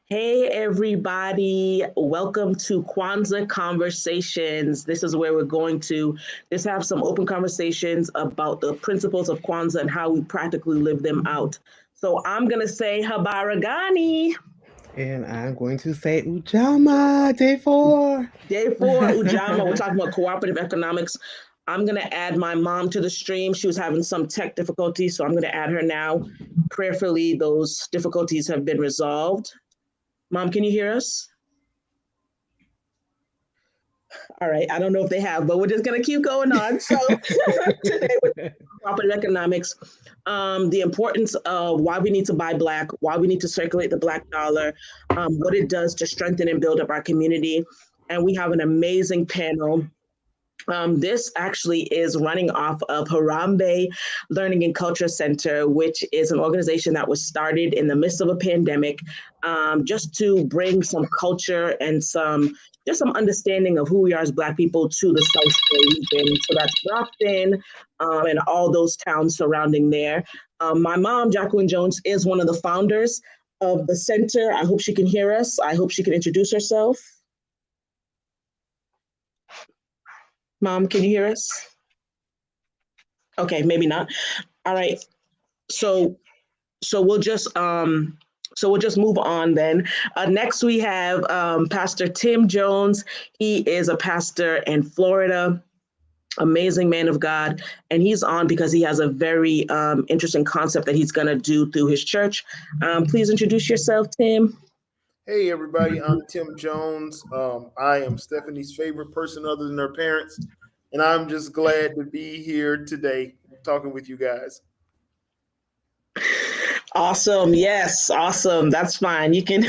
Hey, everybody. Welcome to Kwanzaa Conversations. This is where we're going to just have some open conversations about the principles of Kwanzaa and how we practically live them out. So I'm going to say Habaragani. And I'm going to say Ujamaa, day 4. Day four, Ujamaa. We're talking about cooperative economics. I'm going to add my mom to the stream. She was having some tech difficulties, so I'm going to add her now. Prayerfully, those difficulties have been resolved. Mom, can you hear us? All right. I don't know if they have, but we're just going to keep going on. So today with cooperative economics, the importance of why we need to buy Black, why we need to circulate the Black dollar, what it does to strengthen and build up our community. And we have an amazing panel. This actually is running off of Harambe Learning and Culture Center, which is an organization that was started in the midst of a pandemic, just to bring some culture and some understanding of who we are as Black people to the South region. So that's Brockton and all those towns surrounding there. My mom, Jacqueline Jones, is one of the founders of the center. I hope she can hear us. I hope she can introduce herself. Mom, can you hear us? Okay, maybe not. All right. So so we'll just move on then. Next we have Pastor Tim Jones. He is a pastor in Florida, amazing man of God, and he's on because he has a very interesting concept that he's going to do through his church. Please introduce yourself, Tim. Hey everybody, I'm Tim Jones. I am Stephanie's favorite person other than her parents, and I'm just glad to be here today talking with you guys. Awesome. Yes, awesome. That's fine. You can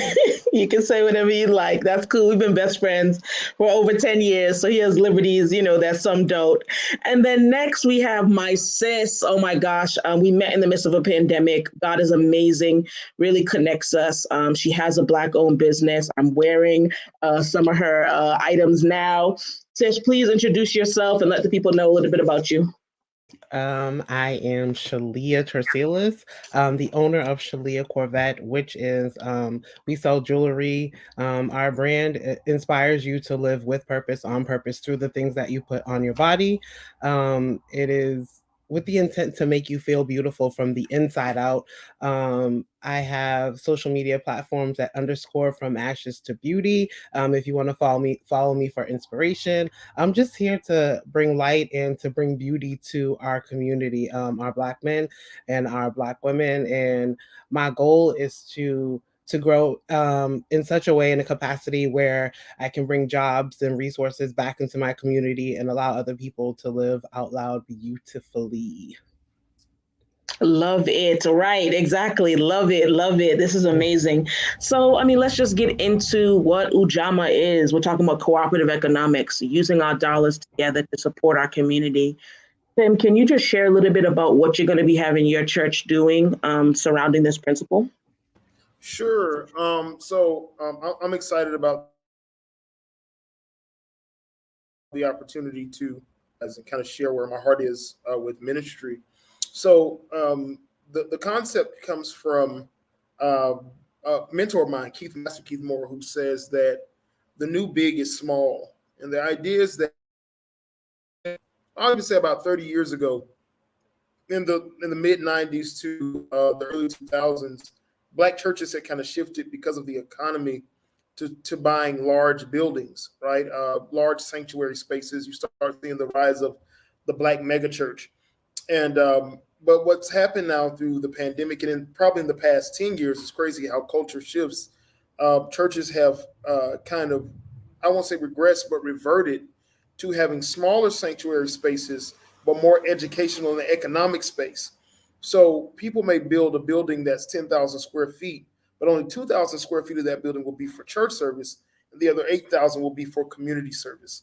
you can say whatever you like. That's cool. We've been best friends for over 10 years. So he has liberties, that some don't. And then next we have my sis. Oh my gosh. We met in the midst of a pandemic. God is amazing, really connects us. She has a Black owned business. I'm wearing some of her items now. Sis, please introduce yourself and let the people know a little bit about you. I am Shalia Tercelis, the owner of Shalia Corvette, which is we sell jewelry. Our brand inspires you to live with purpose, on purpose, through the things that you put on your body. It is with the intent to make you feel beautiful from the inside out. I have social media platforms that underscore from ashes to beauty. If you want to follow me for inspiration. I'm just here to bring light and to bring beauty to our community, our Black men and our Black women. And my goal is to grow in such a way, in a capacity where I can bring jobs and resources back into my community and allow other people to live out loud beautifully. Love it. Right. Exactly. Love it. Love it. This is amazing. So, I mean, let's just get into what Ujamaa is. We're talking about cooperative economics, using our dollars together to support our community. Tim, can you just share a little bit about what you're going to be having your church doing surrounding this principle? Sure. I'm excited about the opportunity to, as I kind of share where my heart is with ministry. The concept comes from uh, a mentor of mine, Master Keith Moore, who says that the new big is small, and the idea is that I would say about 30 years ago, in the mid 90s to the early 2000s, Black churches had kind of shifted because of the economy to buying large buildings, right? Large sanctuary spaces. You start seeing the rise of the Black megachurch. And but what's happened now through the pandemic and probably in the past 10 years, it's crazy how culture shifts. Churches have kind of, I won't say regressed, but reverted to having smaller sanctuary spaces, but more educational and economic space. So people may build a building that's 10,000 square feet, but only 2,000 square feet of that building will be for church service, and the other 8,000 will be for community service.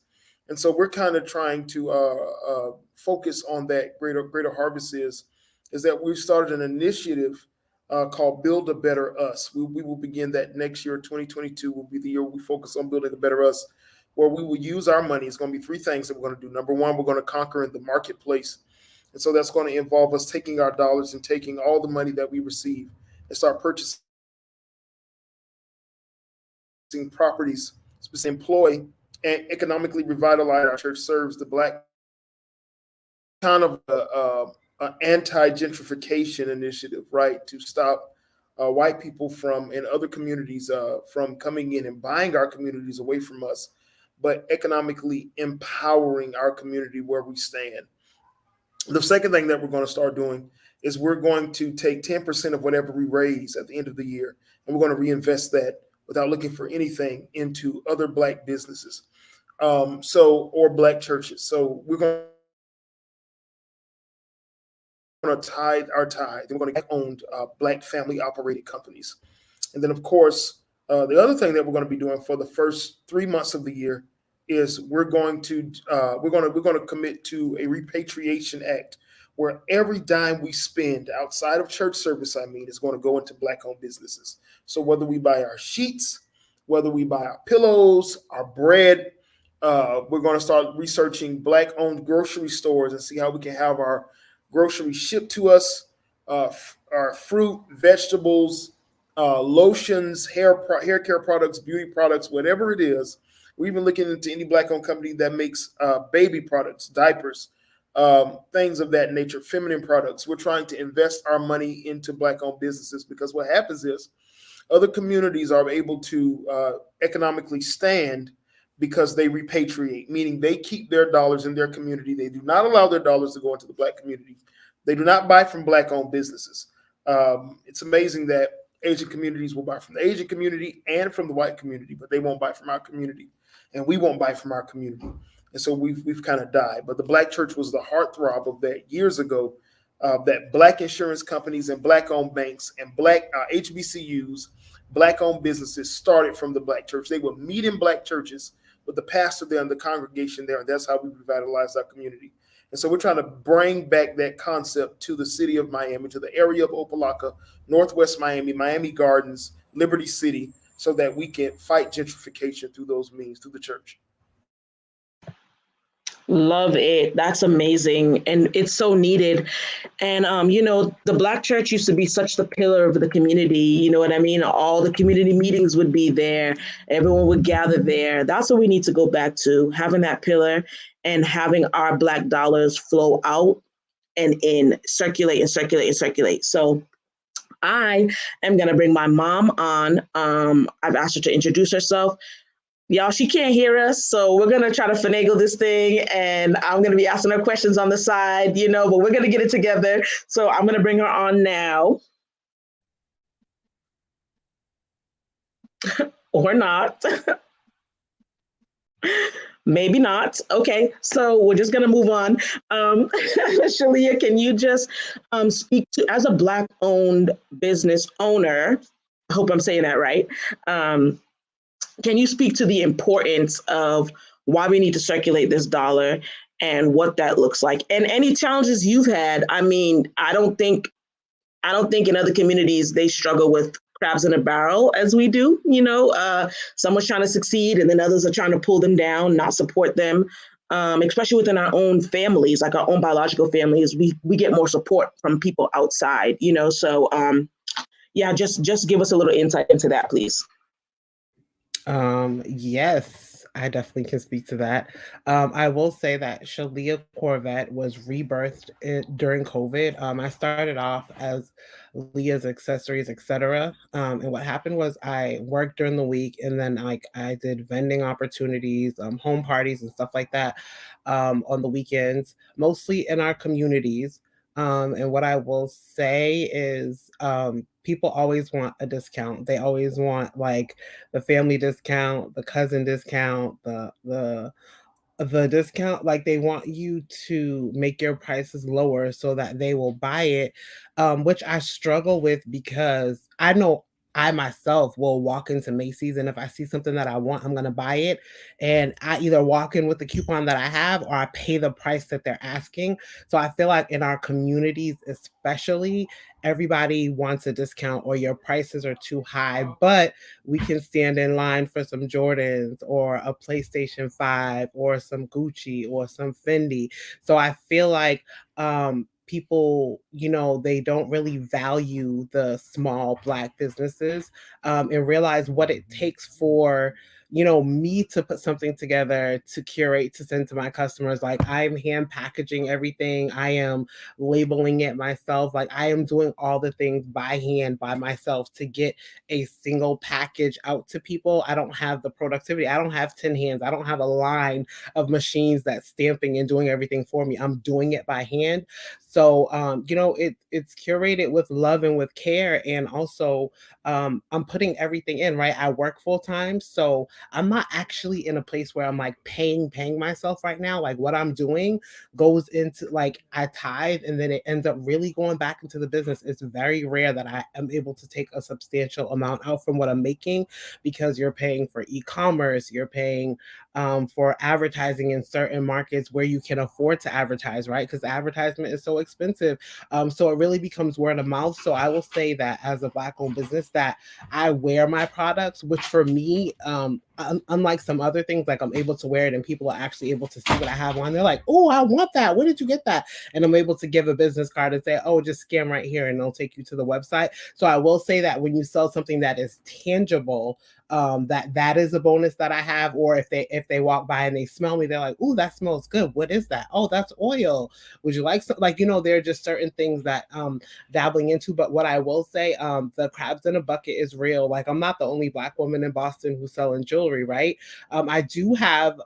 And so we're kind of trying to focus on that. Greater harvest is that we've started an initiative called Build a Better Us. We will begin that next year. 2022 will be the year we focus on building a better us, where we will use our money. It's going to be three things that we're going to do. Number one, we're going to conquer in the marketplace. And so that's going to involve us taking our dollars and taking all the money that we receive and start purchasing properties, specifically employ and economically revitalize our church serves the Black kind of a anti-gentrification initiative, right, to stop white people from and other communities from coming in and buying our communities away from us, but economically empowering our community where we stand. The second thing that we're going to start doing is we're going to take 10% of whatever we raise at the end of the year, and we're going to reinvest that without looking for anything into other Black businesses, or Black churches. So we're going to tithe our tithe. We're going to get owned Black family operated companies. And then, of course, the other thing that we're going to be doing for the first 3 months of the year is we're going to commit to a repatriation act where every dime we spend outside of church service, is going to go into Black-owned businesses. So whether we buy our sheets, whether we buy our pillows, our bread, we're going to start researching Black-owned grocery stores and see how we can have our groceries shipped to us, our fruit, vegetables, lotions, hair care products, beauty products, whatever it is. We're even looking into any Black-owned company that makes baby products, diapers, things of that nature, feminine products. We're trying to invest our money into Black-owned businesses because what happens is other communities are able to economically stand because they repatriate, meaning they keep their dollars in their community. They do not allow their dollars to go into the Black community. They do not buy from Black-owned businesses. It's amazing that Asian communities will buy from the Asian community and from the white community, but they won't buy from our community, and we won't buy from our community. And so we've kind of died. But the Black church was the heartthrob of that years ago. That Black insurance companies and Black-owned banks and Black HBCUs, Black-owned businesses started from the Black church. They would meet in Black churches with the pastor there and the congregation there, and that's how we revitalized our community. And so we're trying to bring back that concept to the city of Miami, to the area of Opelika, Northwest Miami, Miami Gardens, Liberty City, so that we can fight gentrification through those means, through the church. Love it. That's amazing. And it's so needed. And, the Black church used to be such the pillar of the community. You know what I mean? All the community meetings would be there. Everyone would gather there. That's what we need to go back to, having that pillar and having our Black dollars flow out and in, circulate and circulate and circulate. So I am going to bring my mom on. I've asked her to introduce herself. Y'all, she can't hear us, so we're going to try to finagle this thing, and I'm going to be asking her questions on the side, but we're going to get it together. So I'm going to bring her on now. Or not. Maybe not. Okay, so we're just going to move on. Shalia, can you just speak to, as a Black-owned business owner, I hope I'm saying that right, can you speak to the importance of why we need to circulate this dollar and what that looks like, and any challenges you've had? I don't think in other communities they struggle with crabs in a barrel as we do. Someone's trying to succeed, and then others are trying to pull them down, not support them. Especially within our own families, like our own biological families, we get more support from people outside. So yeah, just give us a little insight into that, please. Yes, I definitely can speak to that. I will say that Shalia Corvette was rebirthed during COVID. I started off as Leah's Accessories, etc. And what happened was I worked during the week, and then I did vending opportunities, home parties and stuff like that on the weekends, mostly in our communities. And what I will say is people always want a discount. They always want the family discount, the cousin discount, the discount. Like, they want you to make your prices lower so that they will buy it, which I struggle with because I know I myself will walk into Macy's, and if I see something that I want, I'm going to buy it. And I either walk in with the coupon that I have, or I pay the price that they're asking. So I feel like in our communities, especially, everybody wants a discount, or your prices are too high, but we can stand in line for some Jordans or a PlayStation 5 or some Gucci or some Fendi. So I feel like people, they don't really value the small Black businesses, and realize what it takes for me to put something together, to curate, to send to my customers. Like, I'm hand packaging everything. I am labeling it myself. Like, I am doing all the things by hand, by myself, to get a single package out to people. I don't have the productivity. I don't have 10 hands. I don't have a line of machines that's stamping and doing everything for me. I'm doing it by hand. So, it's curated with love and with care. And also, I'm putting everything in, right? I work full time. So I'm not actually in a place where I'm like paying myself right now. Like, what I'm doing goes into, like, I tithe and then it ends up really going back into the business. It's very rare that I am able to take a substantial amount out from what I'm making, because you're paying for e-commerce, you're paying for advertising in certain markets where you can afford to advertise, right? Because advertisement is so expensive. So it really becomes word of mouth. So I will say that as a Black owned business, that I wear my products, which for me, unlike some other things, like, I'm able to wear it and people are actually able to see what I have on. They're like, oh, I want that. Where did you get that? And I'm able to give a business card and say, oh, just scan right here and they'll take you to the website. So I will say that when you sell something that is tangible, that is a bonus that I have. Or if they walk by and they smell me, they're like, "Ooh, that smells good. What is that? Oh, that's oil. Would you like some?" Like, there are just certain things that dabbling into. But what I will say, the crabs in a bucket is real. Like, I'm not the only Black woman in Boston who's selling jewelry, right? I do have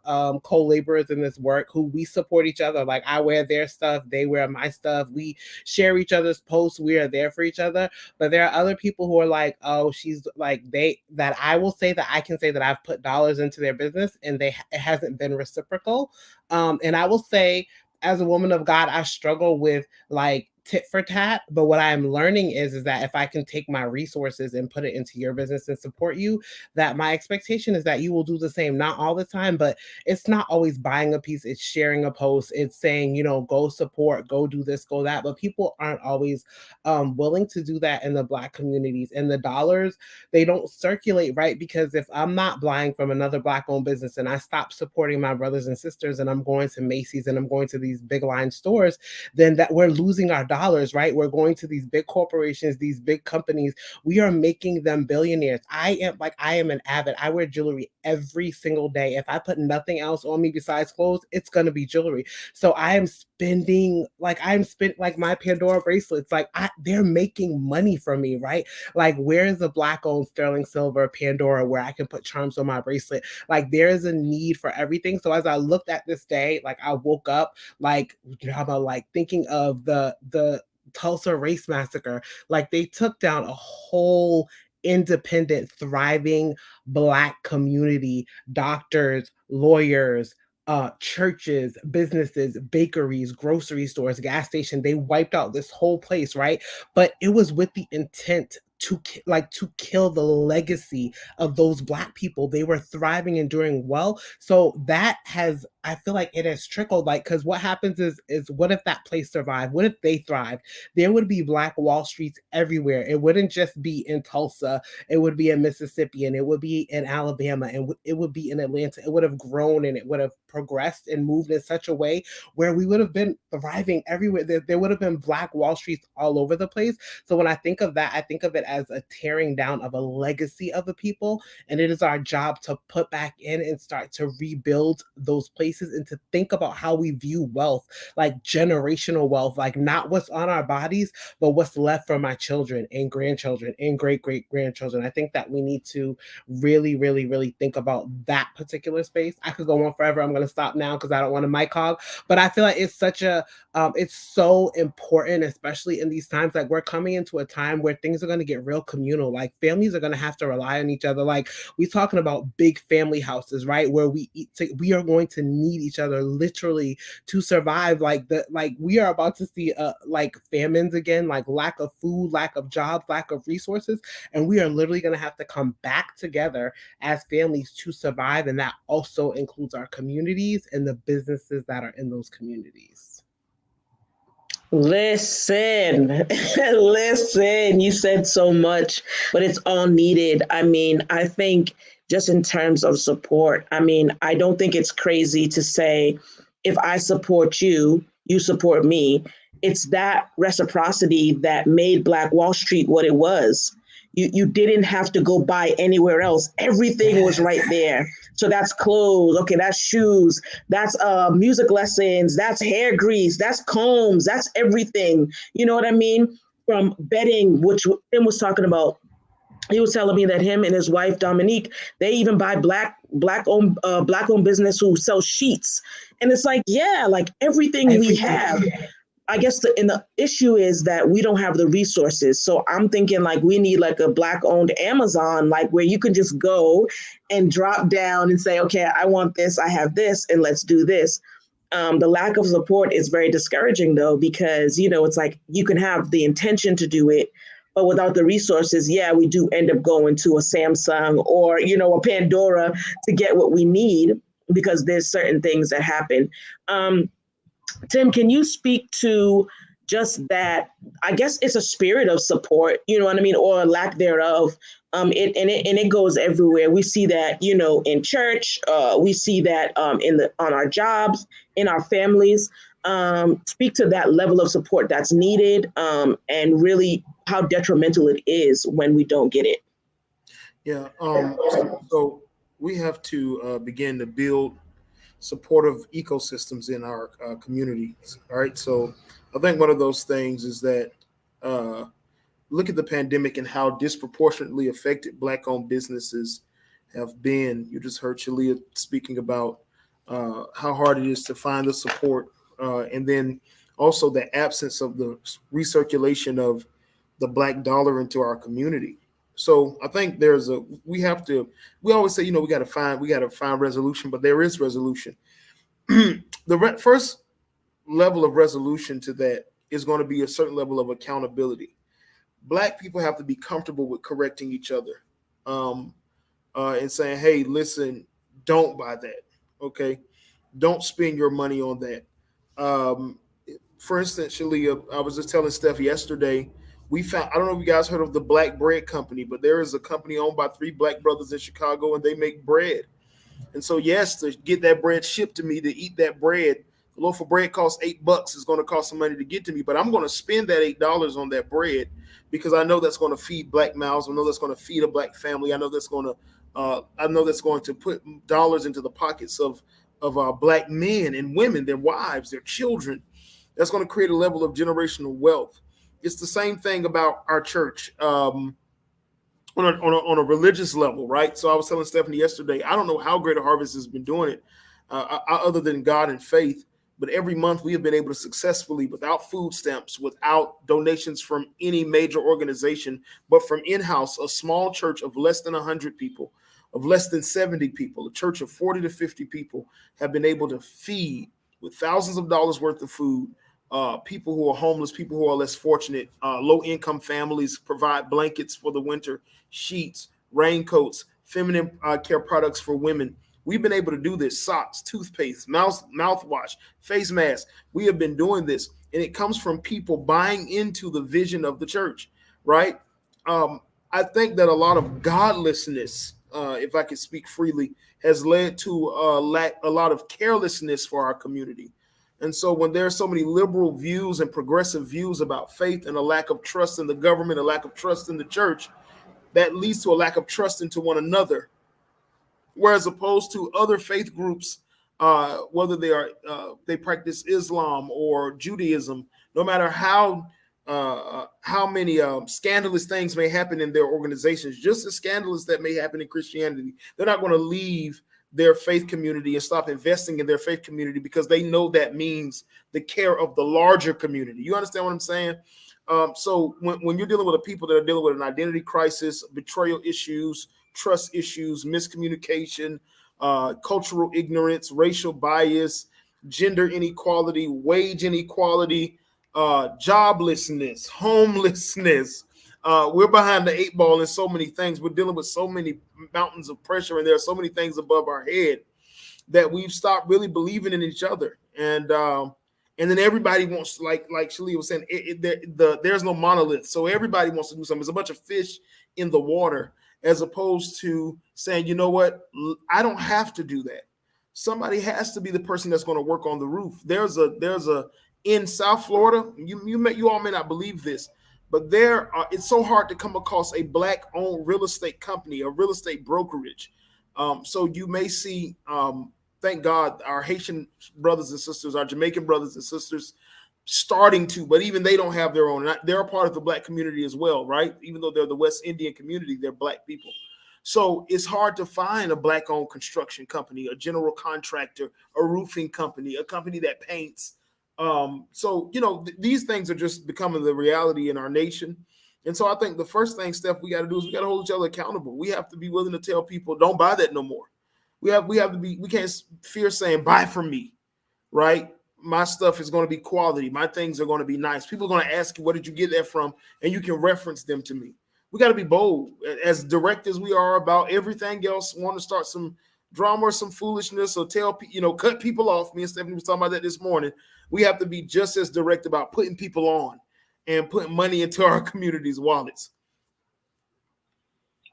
co-laborers in this work who we support each other. Like, I wear their stuff, they wear my stuff. We share each other's posts. We are there for each other. But there are other people who are like, oh, she's like, that I will say that I can say that I've put dollars into their business and it hasn't been reciprocal. And I will say, as a woman of God, I struggle with, like, tit for tat. But what I'm learning is that if I can take my resources and put it into your business and support you, that my expectation is that you will do the same. Not all the time, but it's not always buying a piece. It's sharing a post. It's saying, go support, go do this, go that. But people aren't always willing to do that in the Black communities. And the dollars, they don't circulate, right? Because if I'm not buying from another Black owned business and I stop supporting my brothers and sisters and I'm going to Macy's and I'm going to these big line stores, then that we're losing our dollars, right? We're going to these big corporations, these big companies. We are making them billionaires. I am an avid. I wear jewelry every single day. If I put nothing else on me besides clothes, it's going to be jewelry. So I'm spending like my Pandora bracelets. Like, they're making money from me, right? Like, where is a Black owned sterling silver Pandora where I can put charms on my bracelet? Like, there is a need for everything. So as I looked at this day, like, I woke up like drama, like thinking of the Tulsa race massacre. Like, they took down a whole independent, thriving Black community, doctors, lawyers, churches, businesses, bakeries, grocery stores, gas station. They wiped out this whole place, right? But it was with the intent to kill the legacy of those Black people. They were thriving and doing well. So I feel like it has trickled, like, because what happens is what if that place survived? What if they thrived? There would be Black Wall Streets everywhere. It wouldn't just be in Tulsa. It would be in Mississippi, and it would be in Alabama, and it would be in Atlanta. It would have grown and it would have progressed and moved in such a way where we would have been thriving everywhere. There would have been Black Wall Streets all over the place. So when I think of that, I think of it as a tearing down of a legacy of a people. And it is our job to put back in and start to rebuild those places and to think about how we view wealth, like generational wealth, like not what's on our bodies, but what's left for my children and grandchildren and great grandchildren. I think that we need to really, really, really think about that particular space. I could go on forever. I'm going to stop now because I don't want to mic hog, but I feel like it's such a, it's so important, especially in these times. Like, we're coming into a time where things are going to get real communal. Like, families are going to have to rely on each other. Like, we're talking about big family houses, right? Where we we are going to need each other literally to survive. Like, we are about to see like famines again, like lack of food, lack of jobs, lack of resources. And we are literally going to have to come back together as families to survive. And that also includes our communities and the businesses that are in those communities. Listen, listen, you said so much, but it's all needed. I mean, I think just in terms of support, I mean, I don't think it's crazy to say, if I support you, you support me. it's that reciprocity that made Black Wall Street what it was. You didn't have to go buy anywhere else. Everything was right there. So that's clothes, okay, that's shoes, that's music lessons, that's hair grease, that's combs, that's everything. You know what I mean? From bedding, which Tim was talking about. He was telling me that him and his wife Dominique, they even buy black owned business who sell sheets, and it's like, yeah, like everything we have. I guess the issue is that we don't have the resources. So I'm thinking like we need like a Black owned Amazon, like where you can just go and drop down and say, okay, I want this, I have this, and let's do this. The lack of support is very discouraging though, because, you know, it's like you can have the intention to do it, but without the resources, yeah, we do end up going to a Samsung or, you know, a Pandora to get what we need because there's certain things that happen. Tim, can you speak to just that? I guess it's a spirit of support, you know what I mean, or lack thereof. It goes everywhere. We see that, you know, in church. We see that on our jobs, in our families. Speak to that level of support that's needed, and really how detrimental it is when we don't get it. Yeah. So we have to begin to build supportive ecosystems in our communities. All right. So I think one of those things is that uh, look at the pandemic and how disproportionately affected Black-owned businesses have been. You just heard Shalia speaking about how hard it is to find the support, and then also the absence of the recirculation of the Black dollar into our community. So I think we always say, you know, we got to find resolution, but there is resolution. The first level of resolution to that is going to be a certain level of accountability. Black people have to be comfortable with correcting each other, um, and saying, "Hey, listen, don't buy that. Okay, don't spend your money on that." Um, for instance, Shalia, I was just telling Steph yesterday. We found, I don't know if you guys heard of the Black Bread Company, but there is a company owned by three Black brothers in Chicago, and they make bread. And so, yes, to get that bread shipped to me, to eat that bread, the loaf of bread costs $8. It's going to cost some money to get to me, but I'm going to spend that $8 on that bread because I know that's going to feed Black mouths. I know that's going to feed a Black family. I know that's going to put dollars into the pockets of Black men and women, their wives, their children. That's going to create a level of generational wealth. It's the same thing about our church. On a religious level, right? So I was telling Stephanie yesterday, I don't know how Greater Harvest has been doing it, other than God and faith. But every month we have been able to successfully, without food stamps, without donations from any major organization, but from in-house, a small church of less than 100 people, of less than 70 people, a church of 40 to 50 people have been able to feed with thousands of dollars worth of food people who are homeless, people who are less fortunate, low-income families, provide blankets for the winter, sheets, raincoats, feminine care products for women. We've been able to do this: socks, toothpaste, mouthwash, face masks. We have been doing this, and it comes from people buying into the vision of the church, right? I think that a lot of godlessness, if I can speak freely, has led to a lot of carelessness for our community. And so when there are so many liberal views and progressive views about faith and a lack of trust in the government, a lack of trust in the church, that leads to a lack of trust into one another. Whereas opposed to other faith groups, whether they practice Islam or Judaism, no matter how many scandalous things may happen in their organizations, just as scandalous that may happen in Christianity, they're not going to leave their faith community and stop investing in their faith community because they know that means the care of the larger community. You understand what I'm saying? So when you're dealing with the people that are dealing with an identity crisis, betrayal issues, trust issues, miscommunication, cultural ignorance, racial bias, gender inequality, wage inequality, joblessness, homelessness. We're behind the eight ball in so many things. We're dealing with so many mountains of pressure, and there are so many things above our head that we've stopped really believing in each other. And then everybody wants, like Shalia was saying, there's no monolith. So everybody wants to do something. There's a bunch of fish in the water, as opposed to saying, you know what, I don't have to do that. Somebody has to be the person that's going to work on the roof. There's a in South Florida, you all may not believe this, but it's so hard to come across a Black-owned real estate company, a real estate brokerage. So you may see, thank God, our Haitian brothers and sisters, our Jamaican brothers and sisters starting to, but even they don't have their own. They're a part of the Black community as well, right? Even though they're the West Indian community, they're Black people. So it's hard to find a Black-owned construction company, a general contractor, a roofing company, a company that paints. So, these things are just becoming the reality in our nation. And so I think the first thing, Steph, we got to do is we got to hold each other accountable. We have to be willing to tell people, don't buy that no more. We have to be, we can't fear saying, buy from me, right? My stuff is going to be quality. My things are going to be nice. People are going to ask you, where did you get that from? And you can reference them to me. We got to be bold, as direct as we are about everything else. Want to start some drama or some foolishness or cut people off. Me and Stephanie was talking about that this morning. We have to be just as direct about putting people on and putting money into our community's wallets.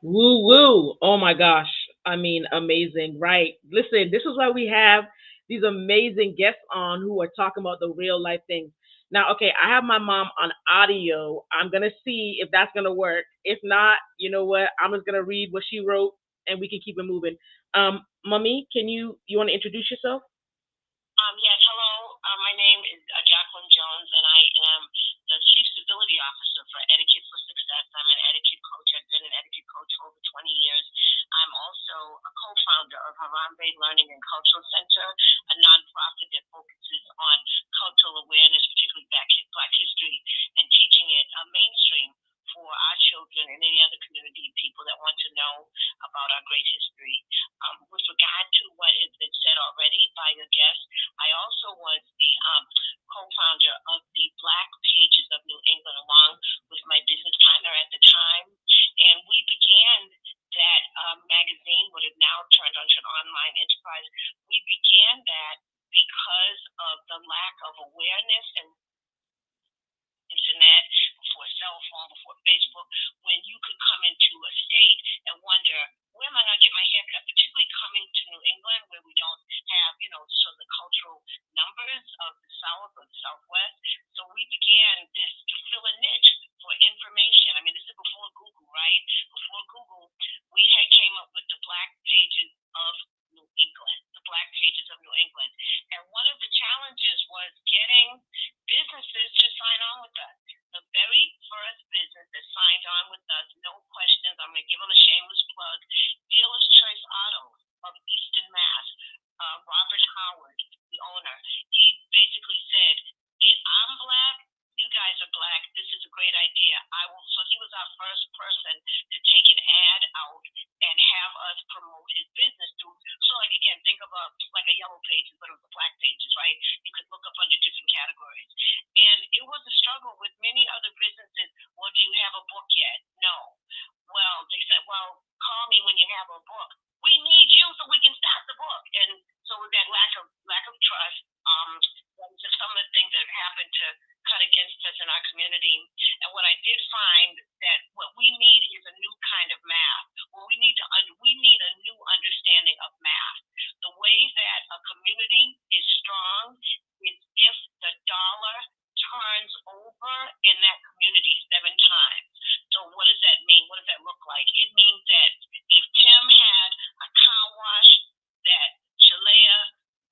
Woo woo. Oh my gosh. I mean, amazing. Right. Listen, this is why we have these amazing guests on who are talking about the real life things. Now, okay, I have my mom on audio. I'm going to see if that's going to work. If not, you know what? I'm just going to read what she wrote and we can keep it moving. Mommy, you want to introduce yourself? Yes, hello. My name is Jacqueline Jones, and I am the Chief Civility Officer for Etiquette for Success. I'm an etiquette coach. I've been an etiquette coach for over 20 years. I'm also a co-founder of Harambe Learning and Cultural Center, a nonprofit that focuses on cultural awareness, particularly Black history, and teaching it mainstream for our children and any other community people that want to know about our great history. With regard to what has been said already by your guest, I also was the co-founder of the Black Pages of New England, along with my business partner at the time. And we began that magazine, what has now turned into an online enterprise. We began that because of the lack of awareness and internet, before cell phone, before Facebook, when you could come into a state and wonder, where am I going to get my hair cut? Particularly coming to New England, where we don't have, sort of the cultural numbers of the South or the Southwest. So we began this to fill a niche for information. I mean, this is before Google, right? Before Google, we came up with the Black Pages of New England, the Black Pages of New England. And one of the challenges was getting businesses to sign on with us. The very first business that signed on with us, no questions, I'm going to give them a shameless plug, Dealer's Choice Auto of Easton, Mass. Robert Howard, the owner, he basically said, I'm Black, you guys are Black, this is a great idea. So he was our first person to take an ad out and have us promote his business through. So again, think of like a Yellow Pages, but it was the Black Pages, right? You could look up under different categories. And it was a struggle with many other businesses. Well, do you have a book yet? No. Well, they said, well, call me when you have a book. We need you so we can start the book. And so with that lack of trust, those are some of the things that have happened to cut against us in our community. And what I did find that what we need is a new kind of math. Well, we need a new understanding of math. The way that a community is strong is if the dollar turns over in that community 7 times. So what does that mean? What does that look like? It means that if Tim had a car wash, that Shalea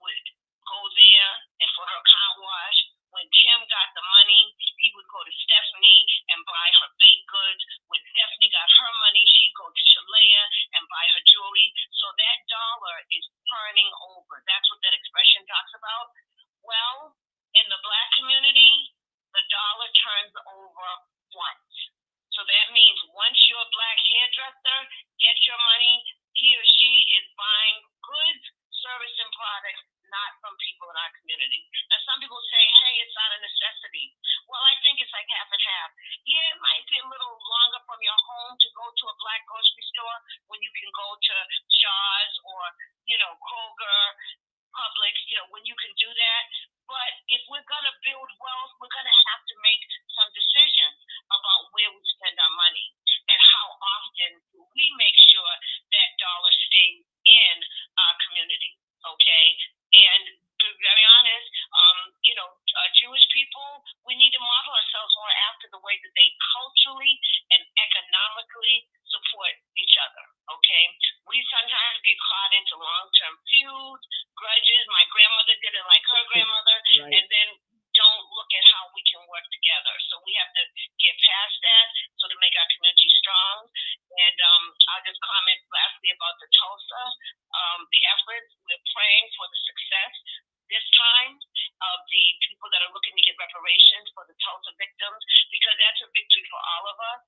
would go there and for her car wash. When Tim got the money, he would go to Stephanie and buy her baked goods. When Stephanie got her money, she'd go to Shalea and buy her jewelry. So that dollar is turning over. That's what that expression talks about. Well, in the Black community, the dollar turns over once. So that means once your Black hairdresser gets your money, he or she is buying goods, service, and products not from people in our community. Now, some people say, hey, it's not a necessity. Well, I think it's like half and half. Yeah, it might be a little longer from your home to go to a Black grocery store when you can go to Shaw's or, Kroger, Publix, when you can do that. But if we're going to build wealth, we're going to have to make some decisions about where we spend our money and how often do we make sure that dollar stays in our community, okay? And to be very honest, Jewish we sometimes get caught into long-term feuds, grudges. My grandmother didn't like her grandmother, Right. and then don't look at how we can work together. So we have to get past that so to make our community strong. And I'll just comment lastly about the Tulsa, the efforts. We're praying for the success this time of the people that are looking to get reparations for the Tulsa victims, because that's a victory for all of us.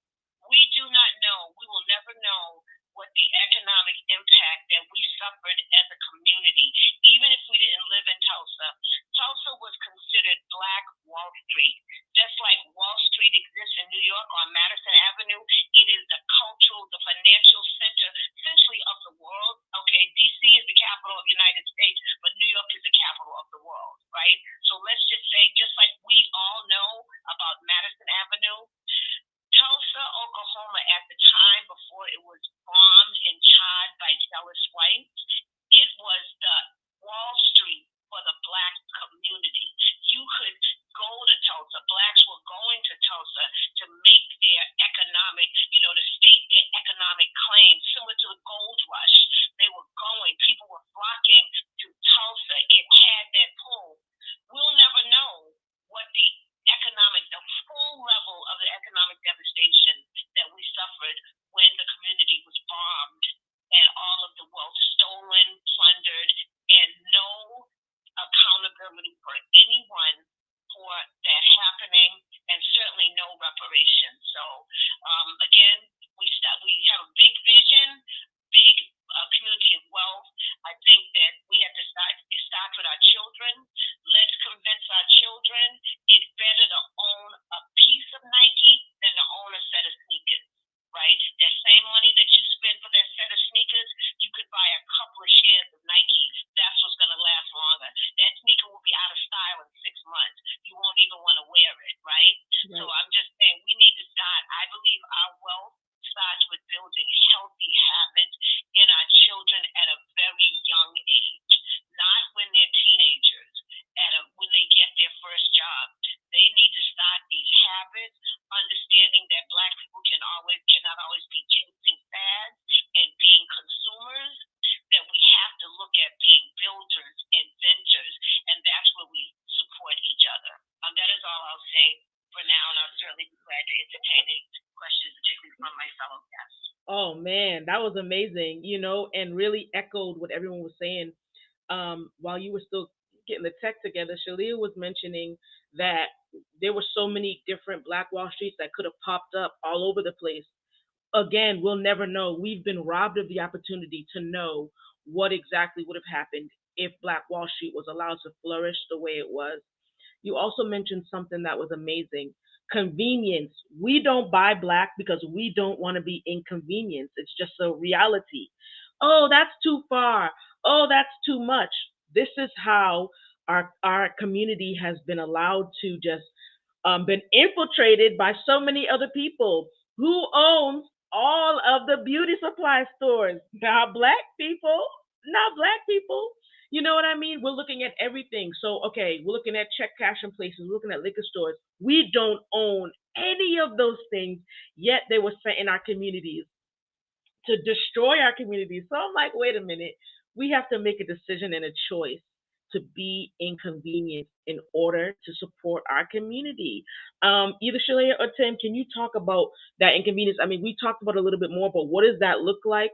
We do not know, we will never know what the economic impact that we suffered as a community, even if we didn't live in Tulsa. Tulsa was considered Black Wall Street. Just like Wall Street exists in New York on Madison Avenue, it is the cultural, the financial center, essentially of the world. Okay, DC is the capital of the United States, but New York is the capital of the world, right? So let's just say, just like we all know about Madison Avenue, Tulsa, Oklahoma, at the time before it was bombed and charred by jealous whites, it was the Wall Street for the Black community. You could go to Tulsa. Blacks were going to Tulsa to make their economic, to state their economic claims, similar to the gold rush. They were going. People were flocking to Tulsa. It had that pull. We'll never know what the full level of the economic devastation that we suffered when the community was bombed and all of the wealth stolen, plundered, and no accountability for anyone for that happening, and certainly no reparations. So again, we have a big vision, big community of wealth. I think that we have to start. It starts with our children. Let's convince our children it's better to own a piece of Nike than to own a set of sneakers. Right? That same money that you spend for that set of sneakers, you could buy a couple of shares of Nike. That's what's going to last longer. That sneaker will be out of style in 6 months. You won't even want to wear it, right? So I'm just saying we need to start. I believe our wealth starts with building healthy habits in our children at a very young age, not when they're teenagers, when they get their first job. They need to start these habits, understanding that Black people cannot always be chasing fads and being consumers, that we have to look at being builders, inventors, and that's where we support each other. That is all I'll say for now, and I'll certainly be glad to entertain any questions, particularly from my fellow guests. Oh man, that was amazing, and really echoed what everyone was saying. While you were still getting the tech together, Shalia was mentioning that there were so many different Black Wall Streets that could have popped up all over the place. Again, we'll never know. We've been robbed of the opportunity to know what exactly would have happened if Black Wall Street was allowed to flourish the way it was. You also mentioned something that was amazing: convenience. We don't buy Black because we don't want to be inconvenienced. It's just a reality. Oh, that's too far. Oh, that's too much. This is how our community has been allowed to just been infiltrated by so many other people. Who owns all of the beauty supply stores? Not Black people. Not Black people. You know what I mean? We're looking at everything. So, okay, we're looking at check cashing places, we're looking at liquor stores. We don't own any of those things, yet they were sent in our communities to destroy our communities. So I'm like, wait a minute. We have to make a decision and a choice to be inconvenienced in order to support our community. Either Shalea or Tim, can you talk about that inconvenience? I mean, we talked about it a little bit more, but what does that look like?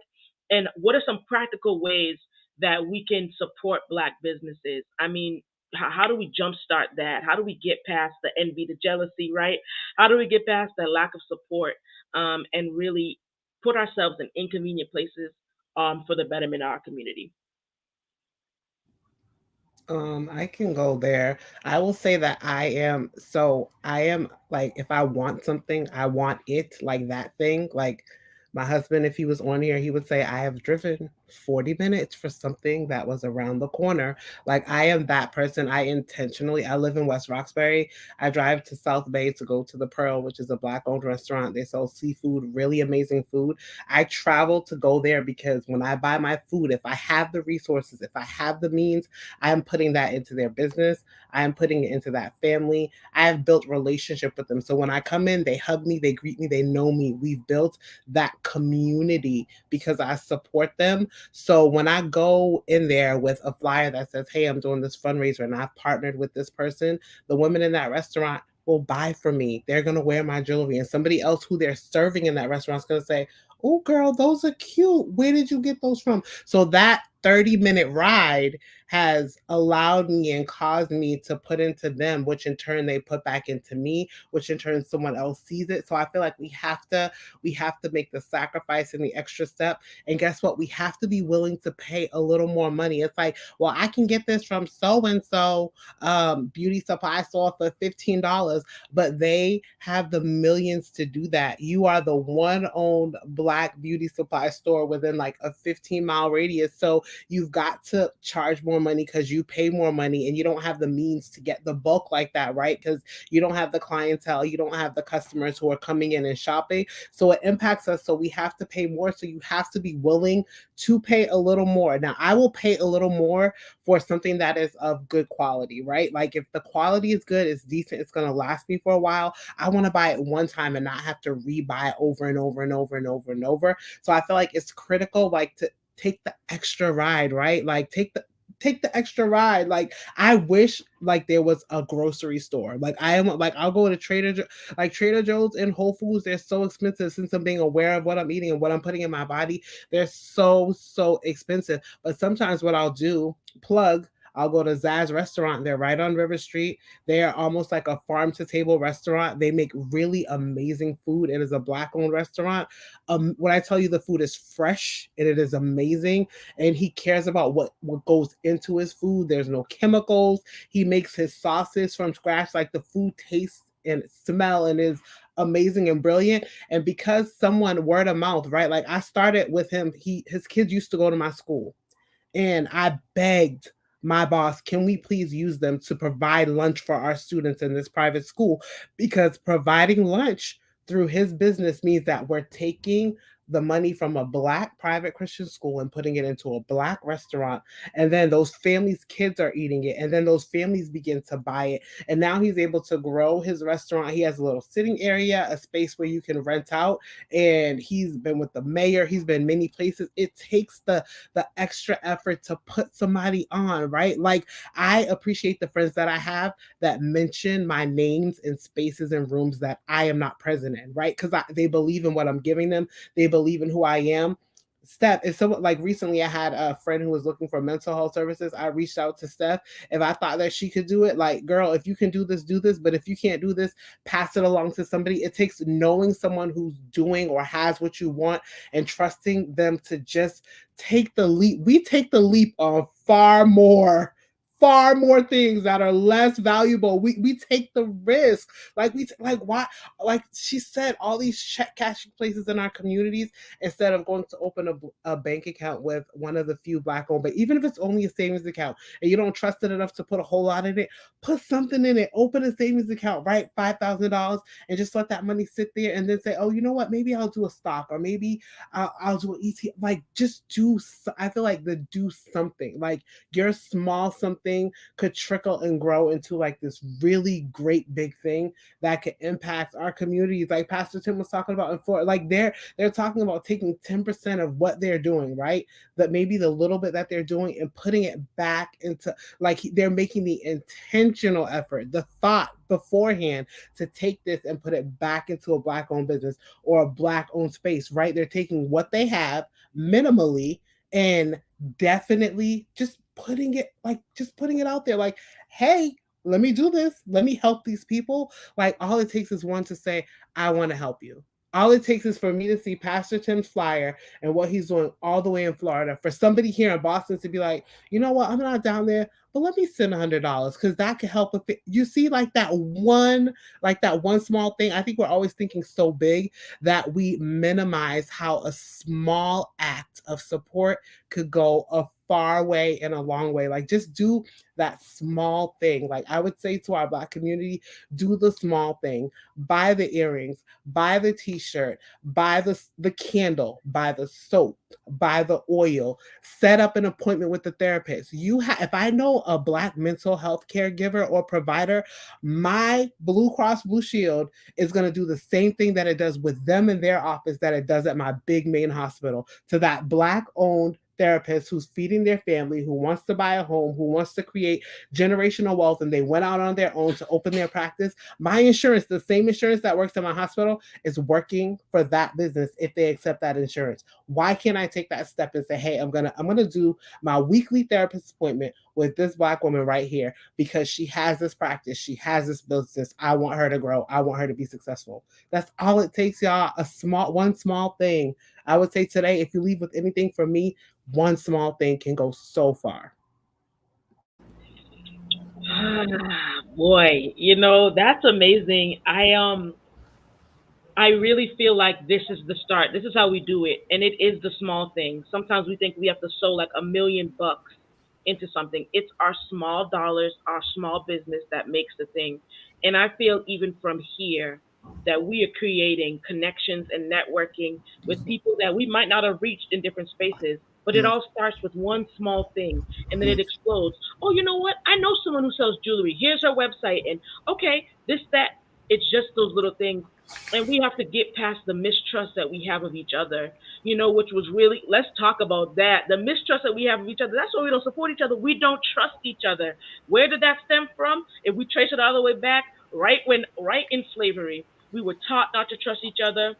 And what are some practical ways that we can support Black businesses? I mean, how do we jumpstart that? How do we get past the envy, the jealousy, right? How do we get past that lack of support and really put ourselves in inconvenient places for the betterment of our community? I can go there. I will say that I am like, if I want something, I want it, like that thing. Like my husband, if he was on here, he would say, I have driven 40 minutes for something that was around the corner. Like I am that person. I live in West Roxbury. I drive to South Bay to go to the Pearl, which is a Black owned restaurant. They sell seafood, really amazing food. I travel to go there because when I buy my food, if I have the resources, if I have the means, I am putting that into their business. I am putting it into that family. I have built relationship with them. So when I come in, they hug me, they greet me, they know me. We've built that community because I support them. So when I go in there with a flyer that says, hey, I'm doing this fundraiser and I've partnered with this person, the women in that restaurant will buy from me. They're going to wear my jewelry. And somebody else who they're serving in that restaurant is going to say, oh, girl, those are cute. Where did you get those from? So that 30-minute ride has allowed me and caused me to put into them, which in turn they put back into me, which in turn someone else sees it. So I feel like we have to make the sacrifice and the extra step. And guess what? We have to be willing to pay a little more money. It's like, well, I can get this from so-and-so beauty supply store for $15, but they have the millions to do that. You are the one owned Black beauty supply store within like a 15-mile radius. So you've got to charge more money because you pay more money and you don't have the means to get the bulk like that, right? Because you don't have the clientele, you don't have the customers who are coming in and shopping. So it impacts us. So we have to pay more. So you have to be willing to pay a little more. Now, I will pay a little more for something that is of good quality, right? Like if the quality is good, it's decent, it's going to last me for a while. I want to buy it one time and not have to rebuy it over and over and over and over and over. So I feel like it's critical, like to take the extra ride, right? Like take the extra ride. Like I wish like there was a grocery store. Like I am like I'll go to Trader Joe's and Whole Foods. They're so expensive since I'm being aware of what I'm eating and what I'm putting in my body. They're so expensive. But sometimes what I'll do, I'll go to Zaz restaurant. They're right on River Street. They are almost like a farm to table restaurant. They make really amazing food. It is a Black owned restaurant. When I tell you the food is fresh and it is amazing, and he cares about what goes into his food. There's no chemicals. He makes his sauces from scratch. Like the food tastes and smell and is amazing and brilliant. And because someone word of mouth, right? Like I started with him. His kids used to go to my school, and I begged my boss, can we please use them to provide lunch for our students in this private school? Because providing lunch through his business means that we're taking the money from a Black private Christian school and putting it into a Black restaurant. And then those families' kids are eating it. And then those families begin to buy it. And now he's able to grow his restaurant. He has a little sitting area, a space where you can rent out. And he's been with the mayor. He's been many places. It takes the extra effort to put somebody on, right? Like I appreciate the friends that I have that mention my names in spaces and rooms that I am not present in, right? Because they believe in what I'm giving them. They believe in who I am. Steph is so like recently I had a friend who was looking for mental health services. I reached out to Steph. If I thought that she could do it, like, girl, if you can do this, do this. But if you can't do this, pass it along to somebody. It takes knowing someone who's doing or has what you want and trusting them to just take the leap. We take the leap on far more things that are less valuable. We take the risk. Like why? Like she said, all these check cashing places in our communities, instead of going to open a bank account with one of the few Black owned, but even if it's only a savings account and you don't trust it enough to put a whole lot in it, put something in it. Open a savings account, right? $5,000, and just let that money sit there, and then say, oh, you know what? Maybe I'll do a stock, or maybe I'll do an ETF. Like just do. I feel like do something. Like your small something could trickle and grow into like this really great big thing that could impact our communities. Like Pastor Tim was talking about in Florida, like they're talking about taking 10% of what they're doing, right? That maybe the little bit that they're doing and putting it back into, like they're making the intentional effort, the thought beforehand to take this and put it back into a Black owned business or a Black owned space, right? They're taking what they have minimally and definitely just putting it out there, like, hey, let me do this, let me help these people. Like all it takes is one to say, I want to help you. All it takes is for me to see Pastor Tim's flyer and what he's doing all the way in Florida, for somebody here in Boston to be like, you know what, I'm not down there, but let me send $100 because that could help with it. You see, like that one small thing. I think we're always thinking so big that we minimize how a small act of support could go a far way and a long way. Like just do that small thing. Like I would say to our Black community, do the small thing. Buy the earrings, buy the t-shirt, buy the candle, buy the soap, buy the oil, set up an appointment with the therapist. If I know a Black mental health caregiver or provider, my Blue Cross Blue Shield is going to do the same thing that it does with them in their office that it does at my big main hospital to that Black owned therapist who's feeding their family, who wants to buy a home, who wants to create generational wealth, and they went out on their own to open their practice. My insurance, the same insurance that works at my hospital, is working for that business if they accept that insurance. Why can't I take that step and say, hey, I'm gonna do my weekly therapist appointment with this Black woman right here because she has this practice, she has this business. I want her to grow. I want her to be successful. That's all it takes, y'all. One small thing. I would say today, if you leave with anything from me, one small thing can go so far. Boy, that's amazing. I really feel like this is the start. This is how we do it. And it is the small things. Sometimes we think we have to sow like $1 million into something. It's our small dollars, our small business that makes the thing. And I feel even from here that we are creating connections and networking with people that we might not have reached in different spaces. But it all starts with one small thing and then it explodes. Oh, you know what? I know someone who sells jewelry. Here's her website. And okay, this, that. It's just those little things, and we have to get past the mistrust that we have of each other, which was really, let's talk about that. The mistrust that we have of each other, that's why we don't support each other. We don't trust each other. Where did that stem from? If we trace it all the way back, right in slavery, we were taught not to trust each other.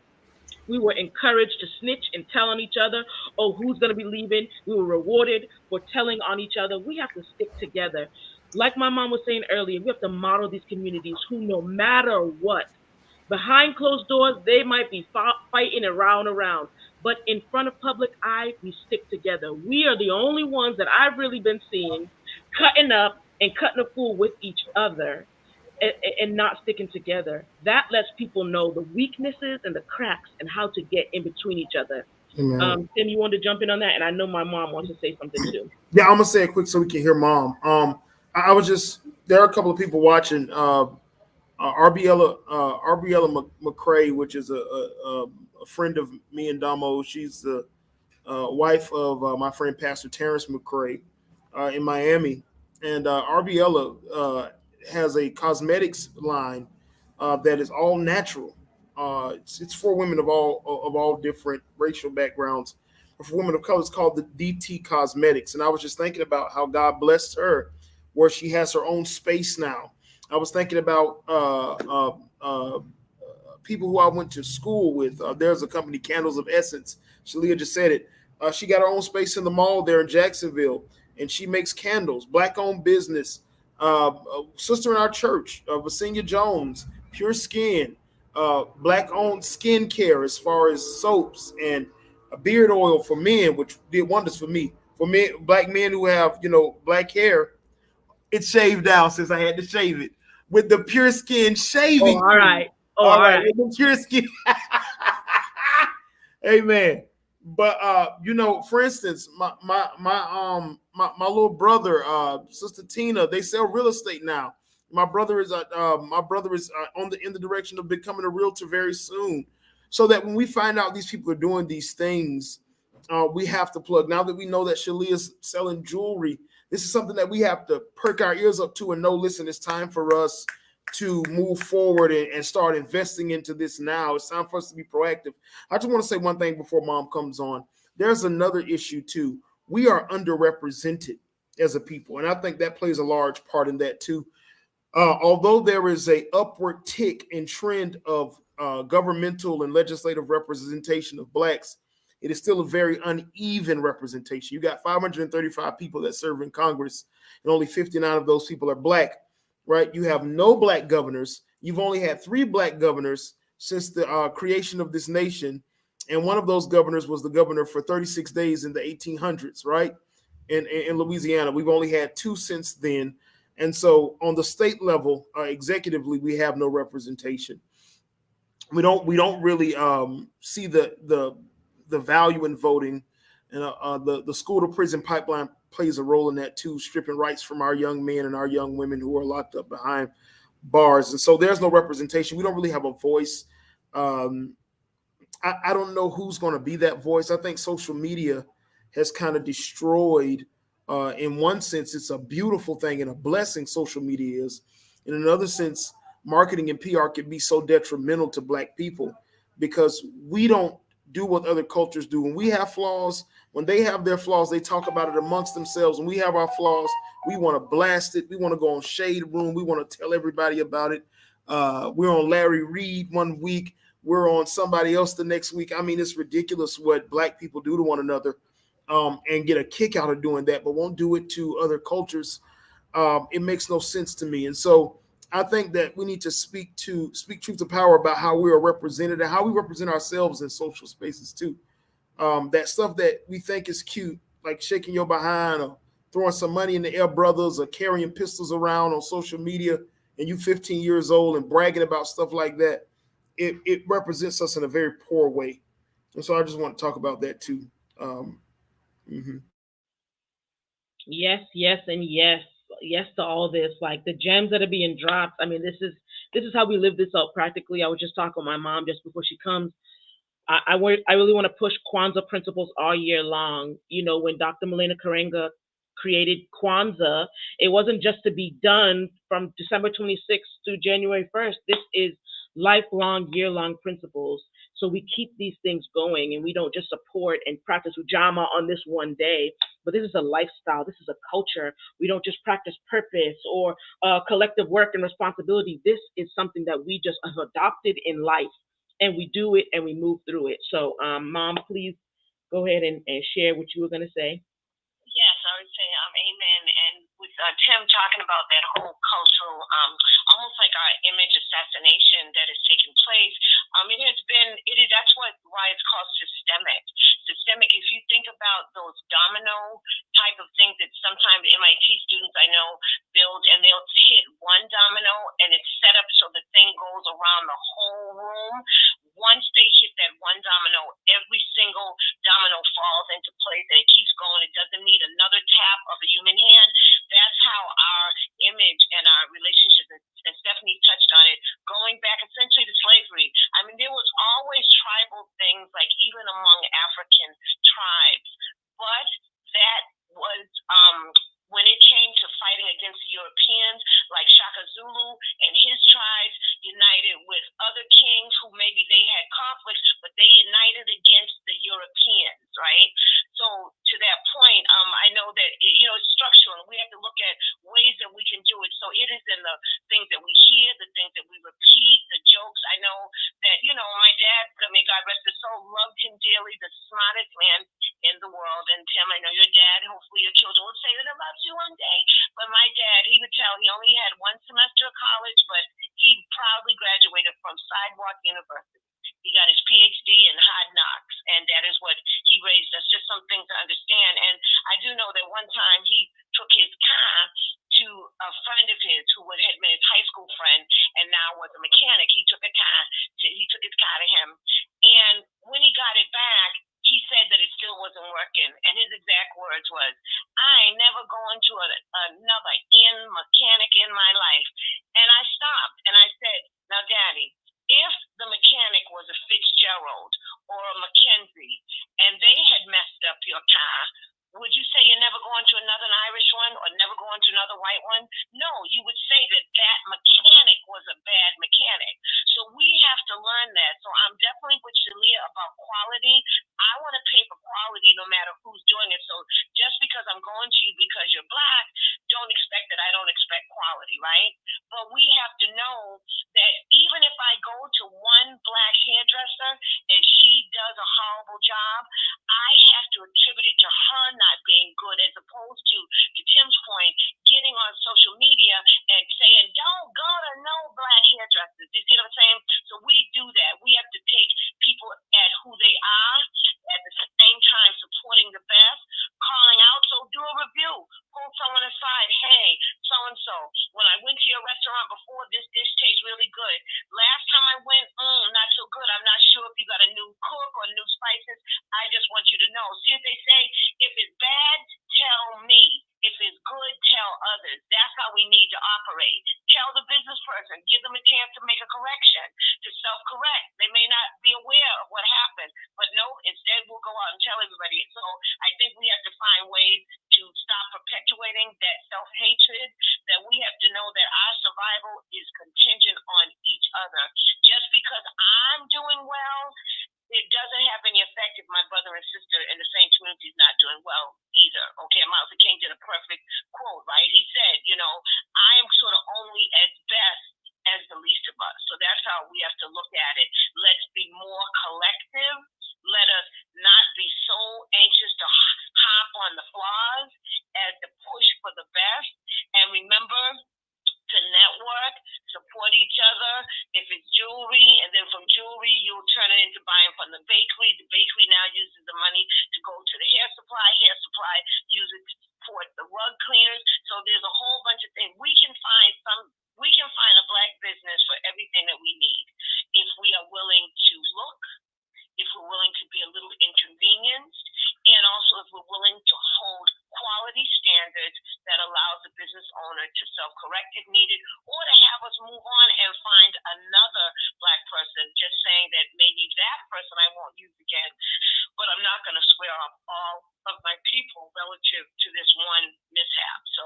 We were encouraged to snitch and tell on each other. Oh, who's going to be leaving? We were rewarded for telling on each other. We have to stick together. Like my mom was saying earlier, we have to model these communities who, no matter what, behind closed doors, they might be fighting around, but in front of public eye, we stick together. We are the only ones that I've really been seeing cutting up and cutting a fool with each other and not sticking together. That lets people know the weaknesses and the cracks and how to get in between each other. Tim, you want to jump in on that? And I know my mom wants to say something too. Yeah, I'm gonna say it quick so we can hear Mom. There are a couple of people watching. Arbiella McCrae, which is a friend of me and Damo. She's the wife of my friend Pastor Terrence McCrae in Miami, and Arbiella has a cosmetics line that is all natural. It's for women of all different racial backgrounds. For women of color, it's called the DT Cosmetics. And I was just thinking about how God blessed her, where she has her own space now. I was thinking about people who I went to school with. There's a company, Candles of Essence. Shalia just said it. She got her own space in the mall there in Jacksonville, and she makes candles, Black-owned business. Sister in our church, Jacqueline Jones, Pure Skin, Black-owned skincare as far as soaps and beard oil for men, which did wonders for me. For men, Black men who have, black hair, it's shaved down since I had to shave it with the Pure Skin shaving. All right. With the Pure Skin. Amen. But for instance, my little brother, Sister Tina, they sell real estate now. My brother is in the direction of becoming a realtor very soon. So that when we find out these people are doing these things, we have to plug. Now that we know that Shalia is selling jewelry, this is something that we have to perk our ears up to and know, listen, it's time for us to move forward and start investing into this now. It's time for us to be proactive. I just want to say one thing before Mom comes on. There's another issue too. We are underrepresented as a people, and I think that plays a large part in that too. Although there is a upward tick in trend of governmental and legislative representation of Blacks, it is still a very uneven representation. You got 535 people that serve in Congress, and only 59 of those people are Black, right? You have no Black governors. You've only had 3 Black governors since the creation of this nation, and one of those governors was the governor for 36 days in the 1800s, right? In Louisiana, we've only had 2 since then. And so on the state level, executively, we have no representation. We don't really see the value in voting, and the school to prison pipeline plays a role in that too, stripping rights from our young men and our young women who are locked up behind bars. And so there's no representation. We don't really have a voice. I don't know who's going to be that voice. I think social media has kind of destroyed In one sense, it's a beautiful thing and a blessing, social media is. In another sense, marketing and PR can be so detrimental to Black people because we don't do what other cultures do. When we have flaws, when they have their flaws, they talk about it amongst themselves. When we have our flaws, we want to blast it. We want to go on Shade Room. We want to tell everybody about it. We're on Larry Reed one week. We're on somebody else the next week. I mean, it's ridiculous what Black people do to one another, and get a kick out of doing that, but won't do it to other cultures. It makes no sense to me. And so I think that we need to speak truth to power about how we are represented and how we represent ourselves in social spaces too. That stuff that we think is cute, like shaking your behind or throwing some money in the air, brothers, or carrying pistols around on social media, and you 15 years old and bragging about stuff like that, it represents us in a very poor way. And so I just want to talk about that too. Mm-hmm. Yes, yes, and yes, yes to all this. Like the gems that are being dropped. I mean, this is how we live this out practically. I was just talking with my mom just before she comes. I really want to push Kwanzaa principles all year long. You know, when Dr. Malena Karenga created Kwanzaa, it wasn't just to be done from December 26th to January 1st. This is lifelong, year-long principles. So we keep these things going and we don't just support and practice Ujamaa on this one day, but this is a lifestyle. This is a culture. We don't just practice purpose or collective work and responsibility. This is something that we just have adopted in life and we do it and we move through it. So, Mom, please go ahead and share what you were going to say. Yes, I would say amen. And with Tim talking about that whole cultural, almost like our image assassination that has taken place, it has been, that's why it's called systemic. Systemic, if you think about those domino type of things that sometimes MIT students I know build, and they'll hit one domino and it's set up so the thing goes around the whole room. Once they hit that one domino, every single domino falls into place and it keeps going. It doesn't need another tap of a human hand. That's how our image and our relationship, and Stephanie touched on it, going back essentially to slavery. I mean, there was always tribal things, like even among African tribes, but that was when it came to fighting against the Europeans, like Shaka Zulu and his tribes united with other kings who maybe they had conflicts, but they united against the Europeans, right? So to that point, I know that it's structural. We have to look at ways that we can do it. So it is in the things that we hear, the things that we repeat, the jokes. I know that my dad, may God rest his soul, loved him dearly, the smartest man in the world. And Tim, I know your dad. Hopefully your children will say that about you one day. But my dad, he would tell, he only had one semester of college, but he proudly graduated from Sidewalk University. He got his PhD in hard knocks, and that is what he raised us. Just some things to understand. And I do know that one time he took his car to a friend of his who had been his high school friend and now was a mechanic. He took his car to him, and when he got it back, he said that it still wasn't working. And his exact words was, "I ain't never going to another mechanic in my life." And I stopped and I said, "Now, Daddy, if the mechanic was a Fitzgerald or a McKenzie and they had messed up your car, would you say you're never going to another Irish one or never going to another white one? No, you would say that that mechanic was a bad mechanic." So we have to learn that. So I'm definitely with Shalia about quality. I want to pay for quality no matter who's doing it. So just because I'm going to you because you're Black, don't expect that I don't expect quality, right? But we have to know that even if I go to one Black hairdresser and she does a horrible job, I have to attribute it to her not being good, as opposed to Tim's point, getting on social media and saying, "Don't go to no Black hairdressers." You see what I'm saying? So we do that. We have to take people at who they are, at the same time supporting the best, calling out. So do a review. Pull someone aside. "Hey, so-and-so, when I went to your restaurant before, this dish tastes really good. Last time I went, not so good. I'm not sure if you got a new cook or new spices. I just want you to know." See what they say? If it's bad, tell me. If it's good, tell others. That's how we need to operate. Tell the business person. Give them a chance to make a correction, to self-correct. They may not be aware of what happened, but no, instead we'll go out and tell everybody. So I think we have to find ways to stop perpetuating that self-hatred, that we have to know that our survival is contingent on each other. Just because I'm doing well, it doesn't have any effect if my brother and sister in the same community is not doing well either. Okay, Martin Luther King did a perfect quote, right? He said, I am sort of only as best as the least of us. So that's how we have to look at it. Let's be more collective. Let us not be so anxious to hop on the flaws as to push for the best. And remember to network, support each other. If it's jewelry, and then from jewelry, you'll turn it into buying from the bakery. The bakery now uses the money to go to the hair supply use it to support the rug cleaners. So there's a whole bunch of things. We can find a Black business for everything that we need if we are willing to look, if we're willing to be a little inconvenienced, and also if we're willing to hold quality standards that allows the business owner to self-correct if needed, or to have us move on and find another Black person, just saying that maybe that person I won't use again, but I'm not going to swear off all of my people relative to this one mishap. So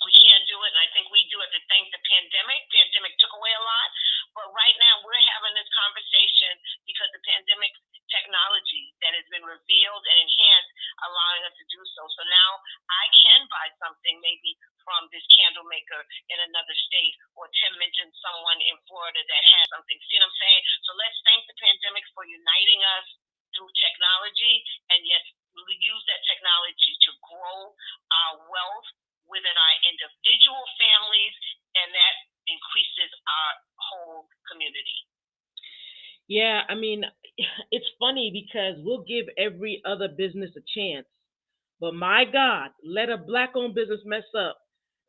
we can't do it, and I think we do have to thank the pandemic. Pandemic took away a lot, but right now we're having this conversation because the pandemic technology that has been revealed and enhanced, allowing us to do so. So now I can buy something maybe from this candle maker in another state, or Tim mentioned someone in Florida that has something. See what I'm saying? So let's thank the pandemic for uniting us through technology, and yes, we'll use that technology to grow our wealth within our individual families, and that increases our whole community. Yeah, I mean, it's funny because we'll give every other business a chance. But my God, let a Black owned business mess up.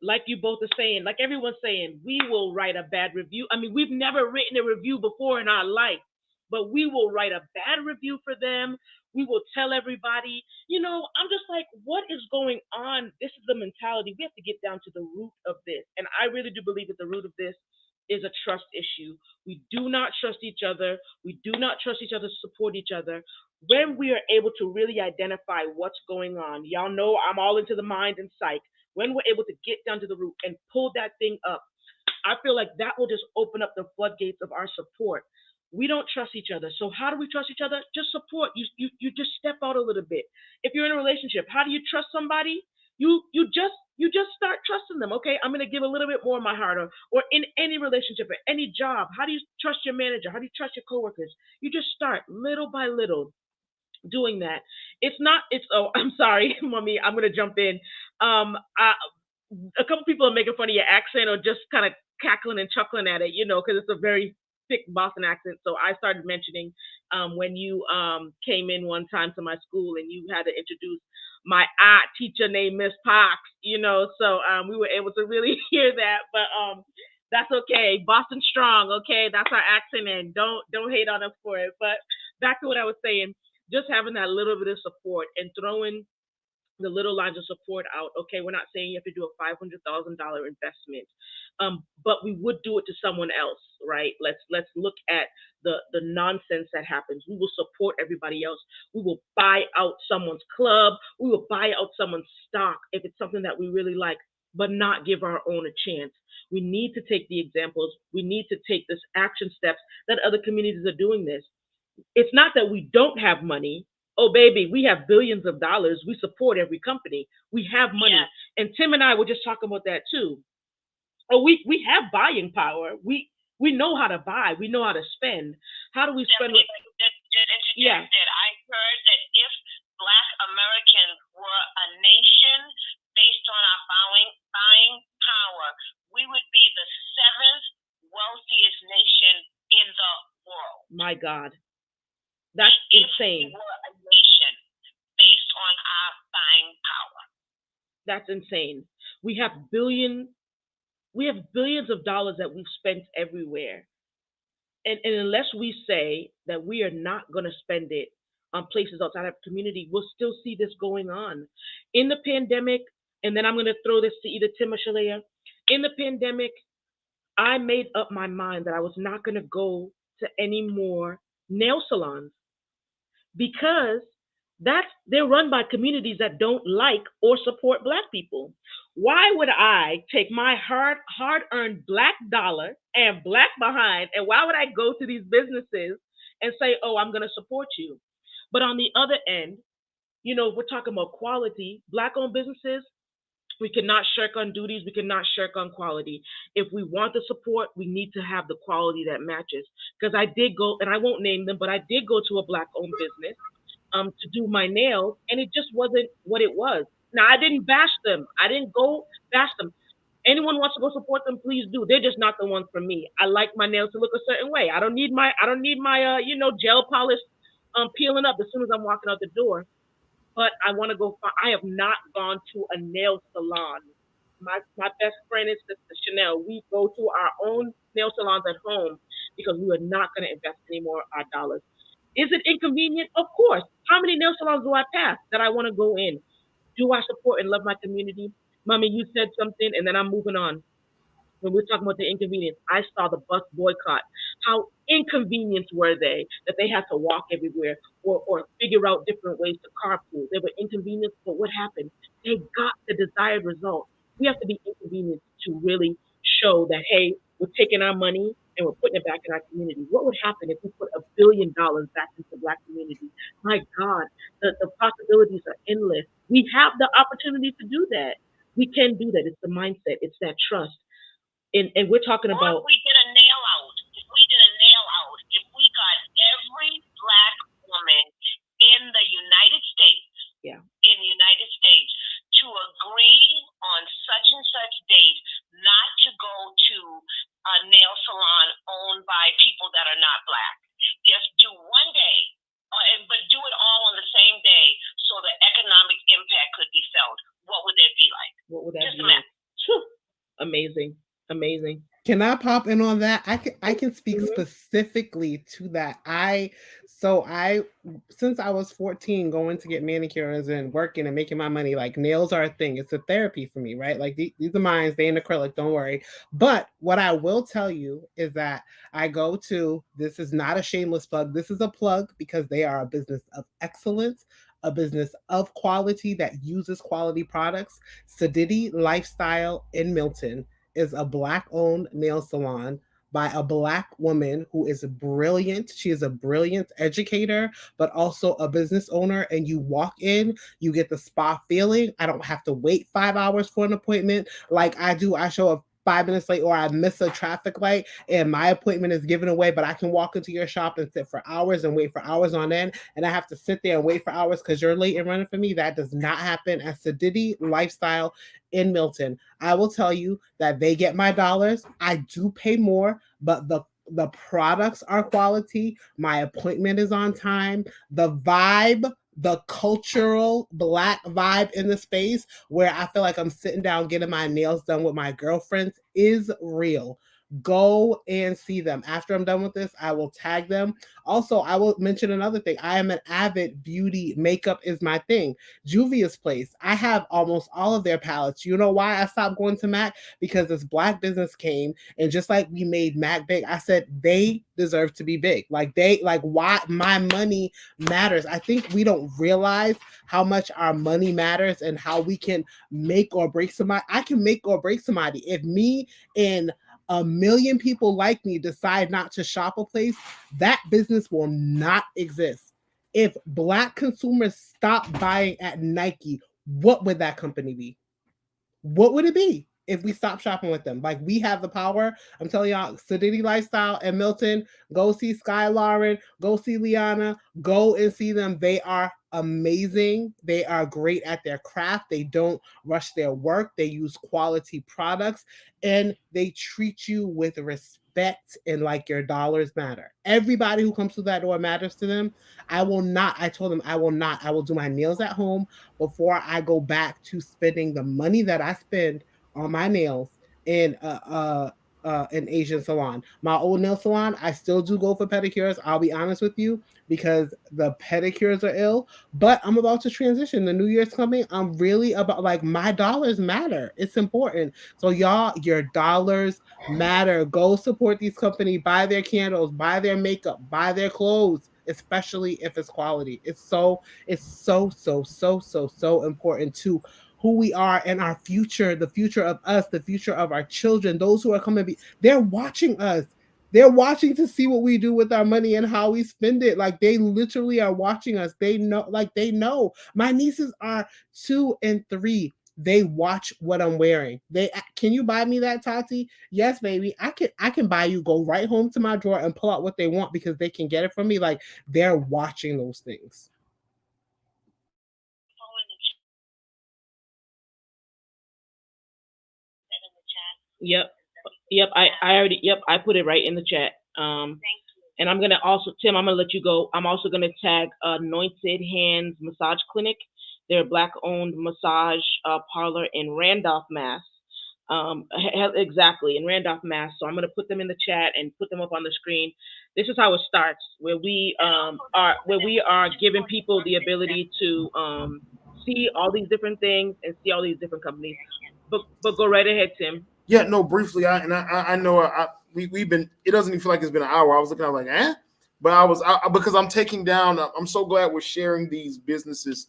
Like you both are saying, like everyone's saying, we will write a bad review. I mean, we've never written a review before in our life, but we will write a bad review for them. We will tell everybody, I'm just like, what is going on? This is the mentality. We have to get down to the root of this. And I really do believe that the root of this is a trust issue. We do not trust each other. We do not trust each other to support each other. When we are able to really identify what's going on, y'all know I'm all into the mind and psych. When we're able to get down to the root and pull that thing up, I feel like that will just open up the floodgates of our support. We don't trust each other. So how do we trust each other? Just support. You just step out a little bit. If you're in a relationship, how do you trust somebody? You just start trusting them. Okay, I'm gonna give a little bit more of my heart, or in any relationship or any job. How do you trust your manager? How do you trust your coworkers? You just start little by little doing that. I'm sorry, mommy, I'm gonna jump in. A couple people are making fun of your accent or just kind of cackling and chuckling at it, because it's a very thick Boston accent. So I started mentioning when you came in one time to my school and you had to introduce my art teacher named Miss Parks, so we were able to really hear that. But that's okay. Boston strong, okay? That's our accent, and don't hate on us for it. But back to what I was saying, just having that little bit of support and throwing the little lines of support out. Okay, we're not saying you have to do a $500,000 investment, but we would do it to someone else, right? Let's look at the nonsense that happens. We will support everybody else. We will buy out someone's club. We will buy out someone's stock if it's something that we really like, but not give our own a chance. We need to take the examples. We need to take this action steps that other communities are doing this. It's not that we don't have money. Oh, baby, we have billions of dollars. We support every company. We have money. Yeah. And Tim and I were just talking about that too. Oh, we have buying power. We know how to buy. We know how to spend. How do we spend? Yeah. That I heard that if Black Americans were a nation based on our buying power, we would be the 7th wealthiest nation in the world. My God. That's insane. If we were a nation based on our buying power. That's insane. We have billions of dollars that we've spent everywhere. And unless we say that we are not going to spend it on places outside of the community, we'll still see this going on. In the pandemic, and then I'm going to throw this to either Tim or Shalea. In the pandemic, I made up my mind that I was not going to go to any more nail salons, because They're run by communities that don't like or support black people. Why would I take my hard earned black dollar and black behind, and why would I go to these businesses and say, "Oh, I'm going to support you"? But on the other end, we're talking about quality. Black owned businesses, we cannot shirk on duties. We cannot shirk on quality. If we want the support, we need to have the quality that matches. Because I did go, and I won't name them, but I did go to a black owned business to do my nails, and it just wasn't what it was. Now I didn't bash them. I didn't go bash them. Anyone wants to go support them, please do. They're just not the ones for me. I like my nails to look a certain way. I don't need my gel polish peeling up as soon as I'm walking out the door. But I want to go. I have not gone to a nail salon. My best friend is Sister Chanel. We go to our own nail salons at home because we are not going to invest any more our dollars. Is it inconvenient? Of course. How many nail salons do I pass that I want to go in? Do I support and love my community? Mommy, you said something, and then I'm moving on. When we're talking about the inconvenience, I saw the bus boycott. How inconvenienced were they that they had to walk everywhere or figure out different ways to carpool? They were inconvenienced, but what happened? They got the desired result. We have to be inconvenienced to really show that, hey, we're taking our money and we're putting it back in our community. What would happen if we put $1 billion back into the black community? My God, the possibilities are endless. We have the opportunity to do that. We can do that. It's the mindset. It's that trust and we're talking Or if about we did a nail out, if we got every black woman in the United States, yeah, to agree on such and such date not to go to a nail salon owned by people that are not black. Just do one day, but do it all on the same day so the economic impact could be felt. What would that be like? What would that Just be like? Amazing, amazing. Can I pop in on that? I can speak Mhm. specifically to that. I since I was 14 going to get manicures and working and making my money, like nails are a thing. It's a therapy for me, right? Like these are mine, they in acrylic, don't worry. But what I will tell you is that I go to, this is not a shameless plug. This is a plug because they are a business of excellence, a business of quality that uses quality products. Sedity Lifestyle in Milton is a black owned nail salon by a black woman who is brilliant. She is a brilliant educator, but also a business owner. And you walk in, you get the spa feeling. I don't have to wait 5 hours for an appointment like I do. I show up 5 minutes late or I miss a traffic light and my appointment is given away, but I can walk into your shop and sit for hours and wait for hours on end. And I have to sit there and wait for hours because you're late and running for me. That does not happen at Sedity Lifestyle in Milton. I will tell you that they get my dollars. I do pay more, but the products are quality. My appointment is on time. The vibe, the cultural black vibe in the space where I feel like I'm sitting down getting my nails done with my girlfriends is real. Go and see them. After I'm done with this, I will tag them. Also, I will mention another thing. I am an avid beauty, makeup is my thing. Juvia's Place. I have almost all of their palettes. You know why I stopped going to MAC? Because this black business came and just like we made MAC big, I said they deserve to be big. Like why my money matters. I think we don't realize how much our money matters and how we can make or break somebody. I can make or break somebody. If me and a million people like me decide not to shop a place, that business will not exist. If black consumers stop buying at Nike, what would that company be? What would it be if we stop shopping with them? Like we have the power. I'm telling y'all, Sedity Lifestyle and Milton, go see Sky Lauren, go see Liana, go and see them. They are amazing. They are great at their craft. They don't rush their work. They use quality products and they treat you with respect and like your dollars matter. Everybody who comes through that door matters to them. I told them I will do my nails at home before I go back to spending the money that I spend on my nails in an Asian salon. My old nail salon, I still do go for pedicures. I'll be honest with you because the pedicures are ill. But I'm about to transition. The New Year's coming. I'm really about like my dollars matter. It's important. So y'all, your dollars matter. Go support these companies. Buy their candles. Buy their makeup. Buy their clothes. especially if it's quality. It's so important to who we are and our future, the future of us, the future of our children, those who are coming. They're watching us. They're watching to see what we do with our money and how we spend it. Like they literally are watching us. They know, like they know. My nieces are 2 and 3. They watch what I'm wearing. Can you buy me that, Tati? Yes, baby. I can buy you. Go right home to my drawer and pull out what they want because they can get it from me. Like they're watching those things. Yep. Yep. I already, yep, I put it right in the chat. And I'm gonna also, Tim, I'm gonna let you go. I'm also gonna tag Anointed Hands Massage Clinic. They're a Black-owned massage parlor in Randolph, Mass. Exactly, in Randolph, Mass. So I'm gonna put them in the chat and put them up on the screen. This is how it starts, where we are giving people the ability to see all these different things and see all these different companies. But go right ahead, Tim. Yeah, no, briefly, I know we've been. It doesn't even feel like it's been an hour. I was looking, I was like, but because I'm taking down. I'm so glad we're sharing these businesses.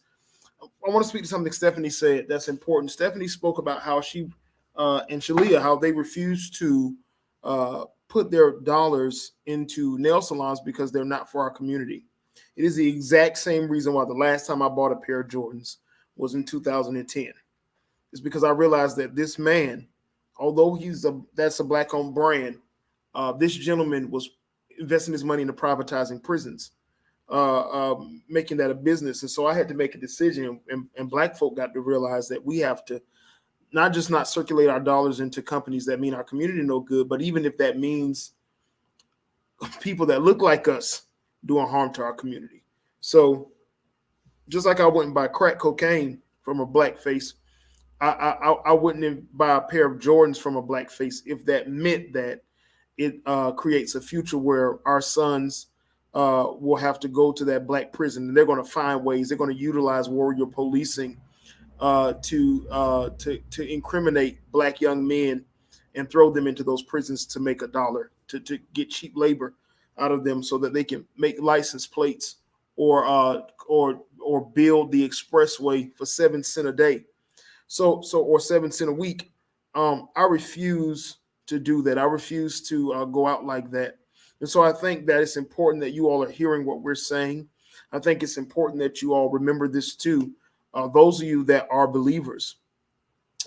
I want to speak to something Stephanie said that's important. Stephanie spoke about how she and Shalia, how they refuse to put their dollars into nail salons because they're not for our community. It is the exact same reason why the last time I bought a pair of Jordans was in 2010. It's because I realized that this man, although that's a Black-owned brand, this gentleman was investing his money into privatizing prisons, making that a business. And so I had to make a decision, and Black folk got to realize that we have to not just not circulate our dollars into companies that mean our community no good, but even if that means people that look like us doing harm to our community. So just like I wouldn't buy crack cocaine from a Black face, I wouldn't buy a pair of Jordans from a Black face if that meant that it creates a future where our sons will have to go to that Black prison, and they're going to find ways. They're going to utilize warrior policing to incriminate Black young men and throw them into those prisons to make a dollar, to get cheap labor out of them, so that they can make license plates or build the expressway for 7 cents a day. Or 7 cents a week. I refuse to do that. I refuse to go out like that. And so I think that it's important that you all are hearing what we're saying. I think it's important that you all remember this too. Those of you that are believers,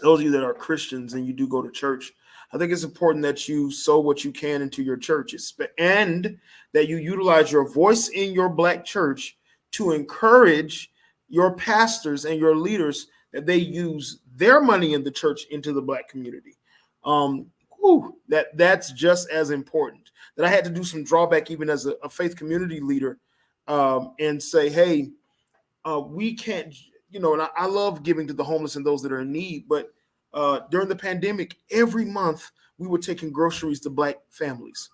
those of you that are Christians and you do go to church, I think it's important that you sow what you can into your churches and that you utilize your voice in your Black church to encourage your pastors and your leaders that they use their money in the church into the Black community. That's just as important. That I had to do some drawback even as a faith community leader, and say, hey, we can't, and I love giving to the homeless and those that are in need, but during the pandemic, every month we were taking groceries to Black families,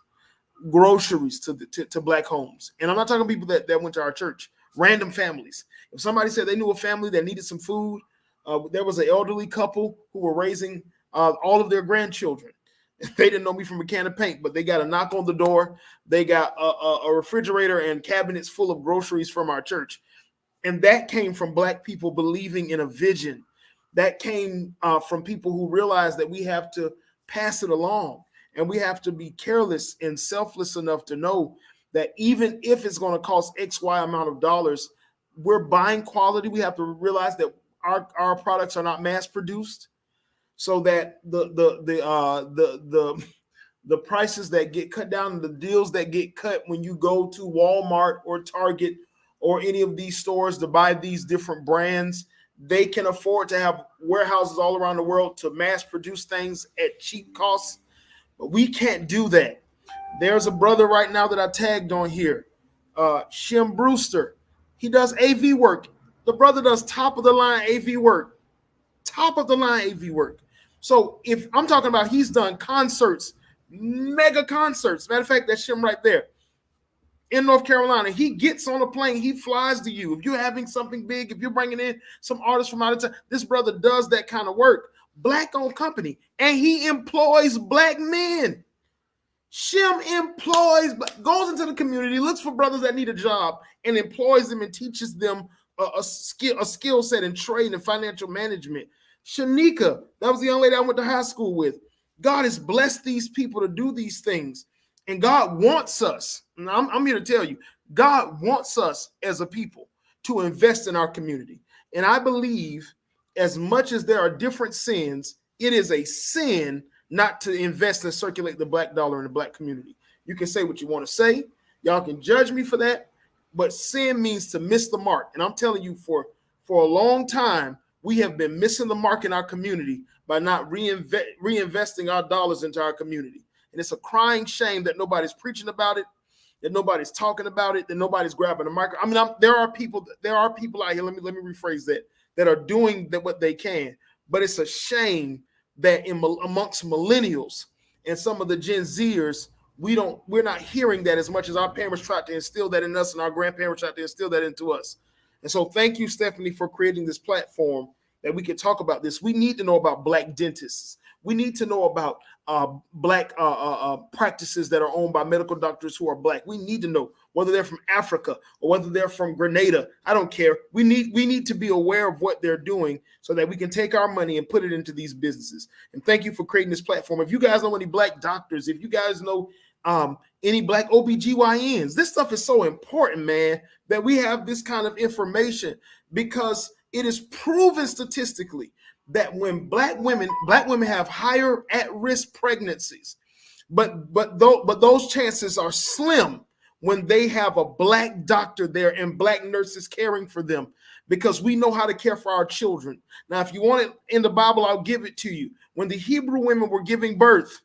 groceries to Black homes. And I'm not talking people that went to our church, random families. If somebody said they knew a family that needed some food, there was an elderly couple who were raising all of their grandchildren. They didn't know me from a can of paint, but they got a knock on the door. They got a refrigerator and cabinets full of groceries from our church. And that came from Black people believing in a vision. That came from people who realized that we have to pass it along, and we have to be careless and selfless enough to know that even if it's going to cost X, Y amount of dollars, we're buying quality. We have to realize that our products are not mass produced, so that the prices that get cut down, the deals that get cut when you go to Walmart or Target or any of these stores to buy these different brands, they can afford to have warehouses all around the world to mass produce things at cheap costs. But we can't do that. There's a brother right now that I tagged on here, Shim Brewster. He does AV work. The brother does top of the line AV work. Top of the line AV work. So if I'm talking about, he's done concerts, mega concerts. Matter of fact, that's Shim right there in North Carolina. He gets on a plane, he flies to you. If you're having something big, if you're bringing in some artists from out of town, this brother does that kind of work. Black-owned company, and he employs Black men. Shem employs, goes into the community, looks for brothers that need a job, and employs them and teaches them a skill set in trade and financial management. Shanika, that was the young lady I went to high school with. God has blessed these people to do these things. And God wants us, and I'm here to tell you, God wants us as a people to invest in our community. And I believe as much as there are different sins, it is a sin not to invest and circulate the black dollar in the black community. You can say what you want to say. Y'all can judge me for that. But sin means to miss the mark. And I'm telling you, for a long time, we have been missing the mark in our community by not reinvesting our dollars into our community. And it's a crying shame that nobody's preaching about it, that nobody's talking about it, that nobody's grabbing a mic. I mean, there are people out here. Let me rephrase that are doing what they can. But it's a shame that amongst millennials and some of the Gen Zers, we're not hearing that as much as our parents tried to instill that in us and our grandparents tried to instill that into us. And so thank you, Stephanie, for creating this platform that we can talk about this. We need to know about black dentists. We need to know about black practices that are owned by medical doctors who are black. We need to know whether they're from Africa or whether they're from Grenada. I don't care. We need to be aware of what they're doing so that we can take our money and put it into these businesses. And thank you for creating this platform. If you guys know any black doctors, if you guys know any black OBGYNs, this stuff is so important, man, that we have this kind of information, because it is proven statistically that when black women have higher at-risk pregnancies, but those chances are slim when they have a black doctor there and black nurses caring for them, because we know how to care for our children. Now, if you want it in the Bible, I'll give it to you. When the Hebrew women were giving birth,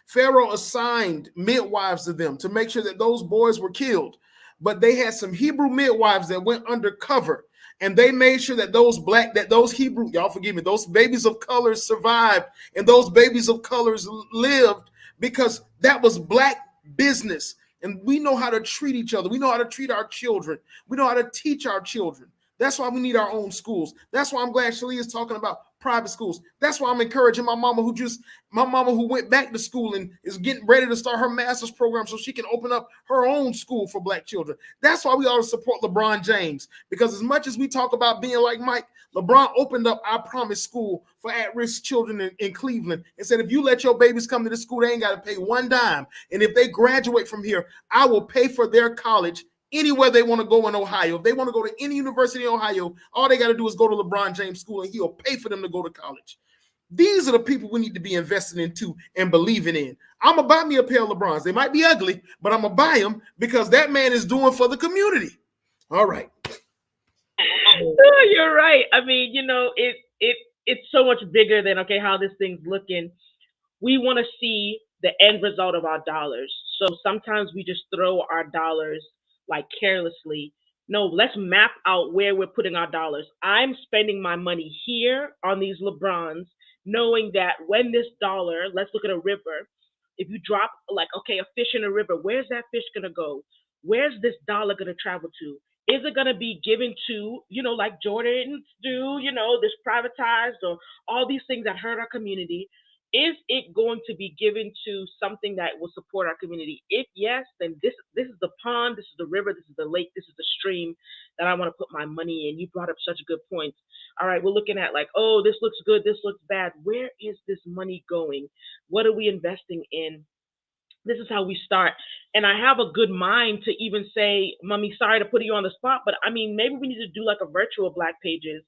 Pharaoh assigned midwives to them to make sure that those boys were killed. But they had some Hebrew midwives that went undercover, and they made sure that those Hebrew, y'all forgive me, those babies of color survived, and those babies of colors lived, because that was black business. And we know how to treat each other. We know how to treat our children. We know how to teach our children. That's why we need our own schools. That's why I'm glad Shalia is talking about private schools. That's why I'm encouraging my mama who went back to school and is getting ready to start her master's program so she can open up her own school for black children. That's why we ought to support LeBron James, because as much as we talk about being like Mike, LeBron opened up I Promise School for at-risk children in Cleveland and said, if you let your babies come to this school, they ain't got to pay one dime. And if they graduate from here, I will pay for their college anywhere they want to go in Ohio. If they want to go to any university in Ohio, all they got to do is go to LeBron James School and he'll pay for them to go to college. These are the people we need to be investing into and believing in. I'm going to buy me a pair of LeBrons. They might be ugly, but I'm going to buy them because that man is doing for the community. All right. You're right. I mean, it's so much bigger than, okay, how this thing's looking. We want to see the end result of our dollars. So sometimes we just throw our dollars like carelessly. No, let's map out where we're putting our dollars. I'm spending my money here on these LeBrons, knowing that when this dollar, let's look at a river. If you drop like, okay, a fish in a river, where's that fish going to go? Where's this dollar going to travel to? Is it going to be given to, like Jordans do, this privatized or all these things that hurt our community? Is it going to be given to something that will support our community? If yes, then this is the pond, this is the river, this is the lake, this is the stream that I want to put my money in. You brought up such good points. All right, we're looking at like, oh, this looks good, this looks bad. Where is this money going? What are we investing in? This is how we start. And I have a good mind to even say, Mommy, sorry to put you on the spot, but I mean, maybe we need to do like a virtual Black Pages.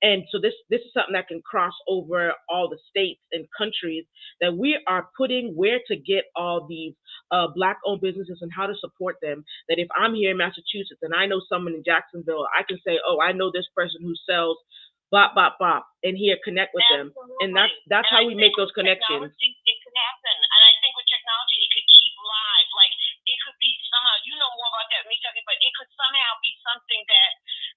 And so this is something that can cross over all the states and countries, that we are putting where to get all these Black-owned businesses and how to support them. That if I'm here in Massachusetts and I know someone in Jacksonville, I can say, oh, I know this person who sells bop, bop, bop, and here, connect with them. And that's how we make those connections. It could happen. And I think with technology, it could keep live. Like, it could be somehow, you know more about that than me, Chucky, but it could somehow be something that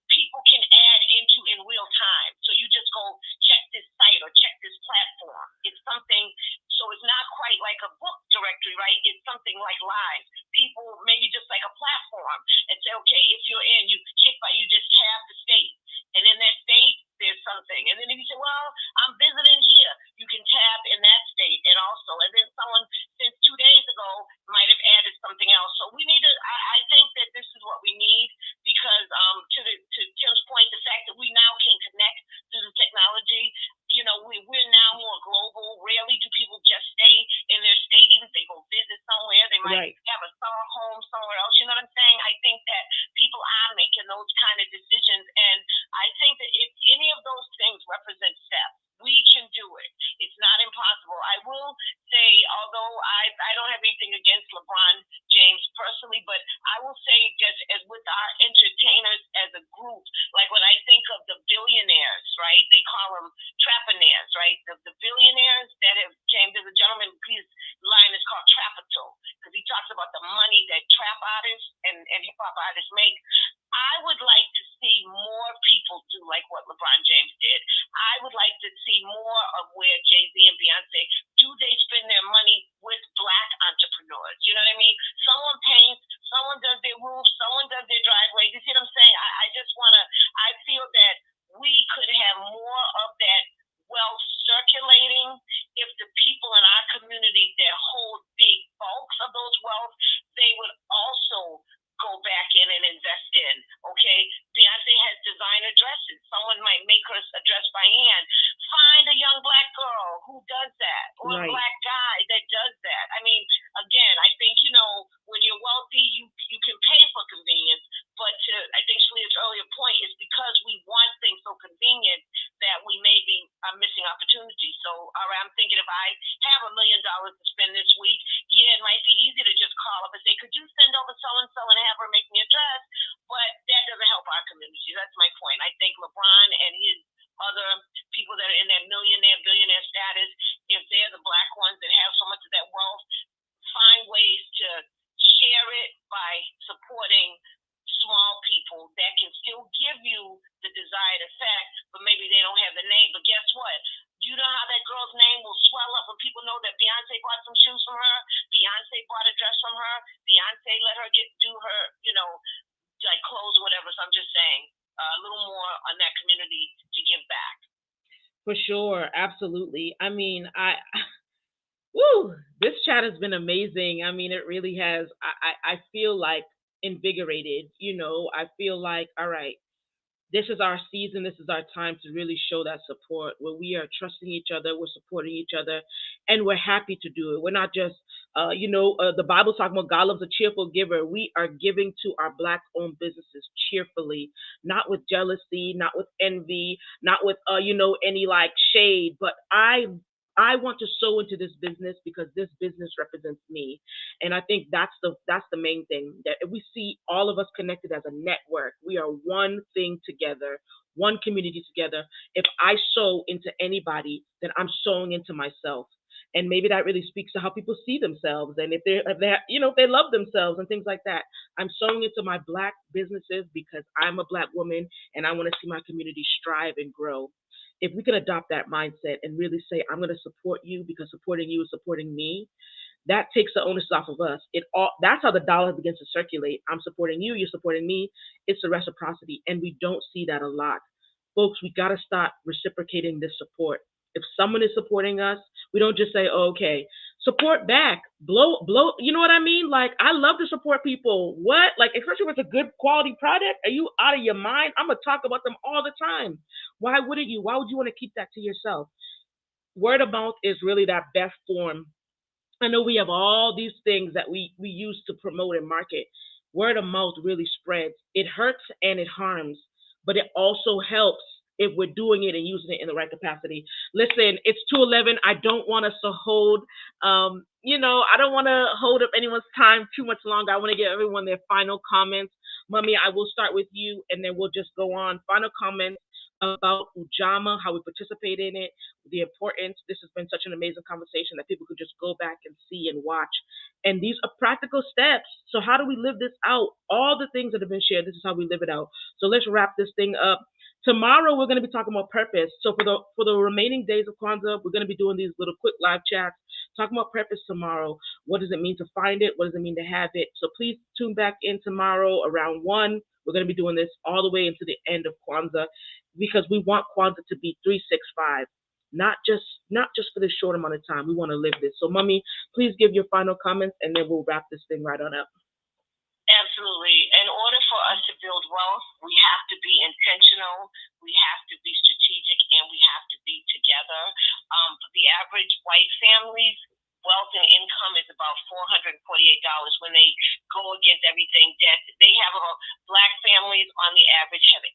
people can add into in real time. So you just go check this site or check this platform. It's something, so it's not quite like a book directory, right? It's something like live. People, maybe just like a platform, and say, okay, if you're in, you just tab the state. And in that state, there's something. And then if you say, well, I'm visiting here, you can tab in that state. And also, and then someone sends 2 days ago might have added something else. So we need to, I think that this is what we need because to Tim's point, the fact that we now can connect through the technology, you know, we're now more global. Rarely do people just stay in their state, even if they go visit somewhere. They might have a summer home somewhere else. You know what I'm saying? I think that people are making those kind of decisions. And I think that if any of those things represent steps, we can do it. It's not impossible. I will say, although I don't have anything against LeBron James personally, but I will say just as with our entertainers as a group, like when I think of the billionaires, right? They call them trappinaires, right? The billionaires that have came, there's a gentleman, his line is called Trapato, because he talks about the money that trap artists and hip hop artists make. I would like to see more people do like what LeBron James did. I would like to see more of where Jay-Z and Beyonce, do they spend their money with Black entrepreneurs? You know what I mean? Someone paints, someone does their roof, someone does their driveway. You see what I'm saying? I just want to, I feel that we could have more of that wealth circulating if the people in our community that hold big bulks of those wealth, they would also go back in and invest in, okay? Beyonce has designer dresses. Someone might make her a dress by hand. Find a young Black girl who does that, or a Black guy that does that. I mean, again, I think, you know, when you're wealthy, you can pay for convenience, but I think Shalia's earlier point is because we want things so convenient that we maybe are missing opportunities. So, all right, I'm thinking if I have $1 million to spend this week, yeah, it might be easy to just call up and say, could you send over so-and-so and have her make me a dress? But that doesn't help our community. That's my point. I think LeBron and his other people that are in that millionaire, billionaire status, if they're the Black ones that have so much of that wealth, find ways to share it by supporting small people that can still give you the desired effect, but maybe they don't have the name. But guess what? You know how that girl's name will swell up when people know that Beyonce bought some shoes from her, Beyonce bought a dress from her, Beyonce let her do her, you know, like clothes or whatever. So I'm just saying a little more on that community to give back. For sure, absolutely. I mean, woo, this chat has been amazing. I mean, it really has. I feel like invigorated. You know, I feel like, all right, this is our season. This is our time to really show that support where we are trusting each other, we're supporting each other, and we're happy to do it. We're not just, the Bible's talking about God loves a cheerful giver. We are giving to our Black owned businesses cheerfully, not with jealousy, not with envy, not with, any like shade, but I want to sow into this business because this business represents me. And I think that's the main thing, that if we see all of us connected as a network, we are one thing together, one community together. If I sow into anybody, then I'm sowing into myself. And maybe that really speaks to how people see themselves. And if they love themselves and things like that. I'm sowing into my Black businesses because I'm a Black woman and I want to see my community strive and grow. If we can adopt that mindset and really say, I'm going to support you because supporting you is supporting me, that takes the onus off of us. That's how the dollar begins to circulate. I'm supporting you, you're supporting me. It's the reciprocity. And we don't see that a lot. Folks, we got to start reciprocating this support. If someone is supporting us, we don't just say, oh, okay, support back, blow, you know what I mean? Like, I love to support people. What? Like, especially with a good quality product, are you out of your mind? I'm going to talk about them all the time. Why wouldn't you? Why would you want to keep that to yourself? Word of mouth is really that best form. I know we have all these things that we use to promote and market. Word of mouth really spreads. It hurts and it harms, but it also helps if we're doing it and using it in the right capacity. Listen, it's 2:11. I don't want us to hold, I don't want to hold up anyone's time too much longer. I want to give everyone their final comments. Mummy, I will start with you, and then we'll just go on. Final comments about Ujamaa, how we participate in it, the importance. This has been such an amazing conversation that people could just go back and see and watch. And these are practical steps. So how do we live this out? All the things that have been shared, this is how we live it out. So let's wrap this thing up. Tomorrow, we're going to be talking about purpose. So for the remaining days of Kwanzaa, we're going to be doing these little quick live chats, talking about purpose tomorrow. What does it mean to find it? What does it mean to have it? So please tune back in tomorrow around 1. We're going to be doing this all the way into the end of Kwanzaa because we want Kwanzaa to be 365. not just for this short amount of time. We want to live this. So, Mummy, please give your final comments, and then we'll wrap this thing right on up. Absolutely. In order for us to build wealth, we have to be intentional, we have to be strategic, and we have to be together. For the average white families, wealth and income is about $448 when they go against everything debt. They have black families on the average have $8.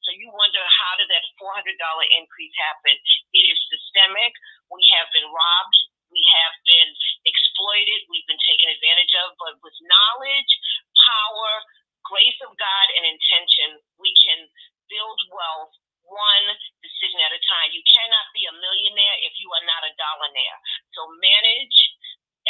So you wonder, how did that $400 increase happen? It is systemic. We have been robbed. We have been exploited. We've been taken advantage of. But with knowledge, power, grace of God, and intention, we can build wealth one decision at a time. You cannot be a millionaire if you are not a dollionaire. So manage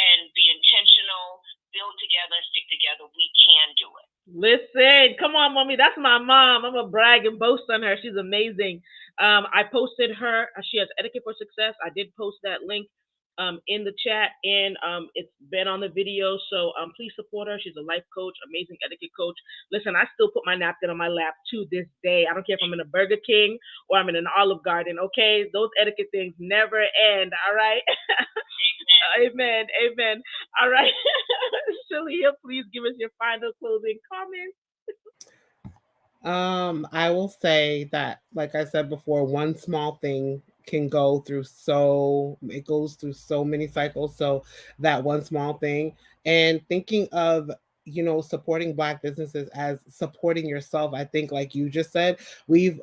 and be intentional, build together, stick together. We can do it. Listen, come on, Mommy. That's my mom. I'm going to brag and boast on her. She's amazing. I posted her. She has Etiquette for Success. I did post that link in the chat, and it's been on the video. So please support her. She's a life coach, amazing etiquette coach. Listen, I still put my napkin on my lap to this day. I don't care if I'm in a Burger King or I'm in an Olive Garden. Okay, those etiquette things never end. All right. Amen. Amen. All right. Shalia, please give us your final closing comments. I will say that, like I said before, one small thing can go through it goes through so many cycles. So that one small thing, and thinking of, supporting Black businesses as supporting yourself. I think, like you just said, we've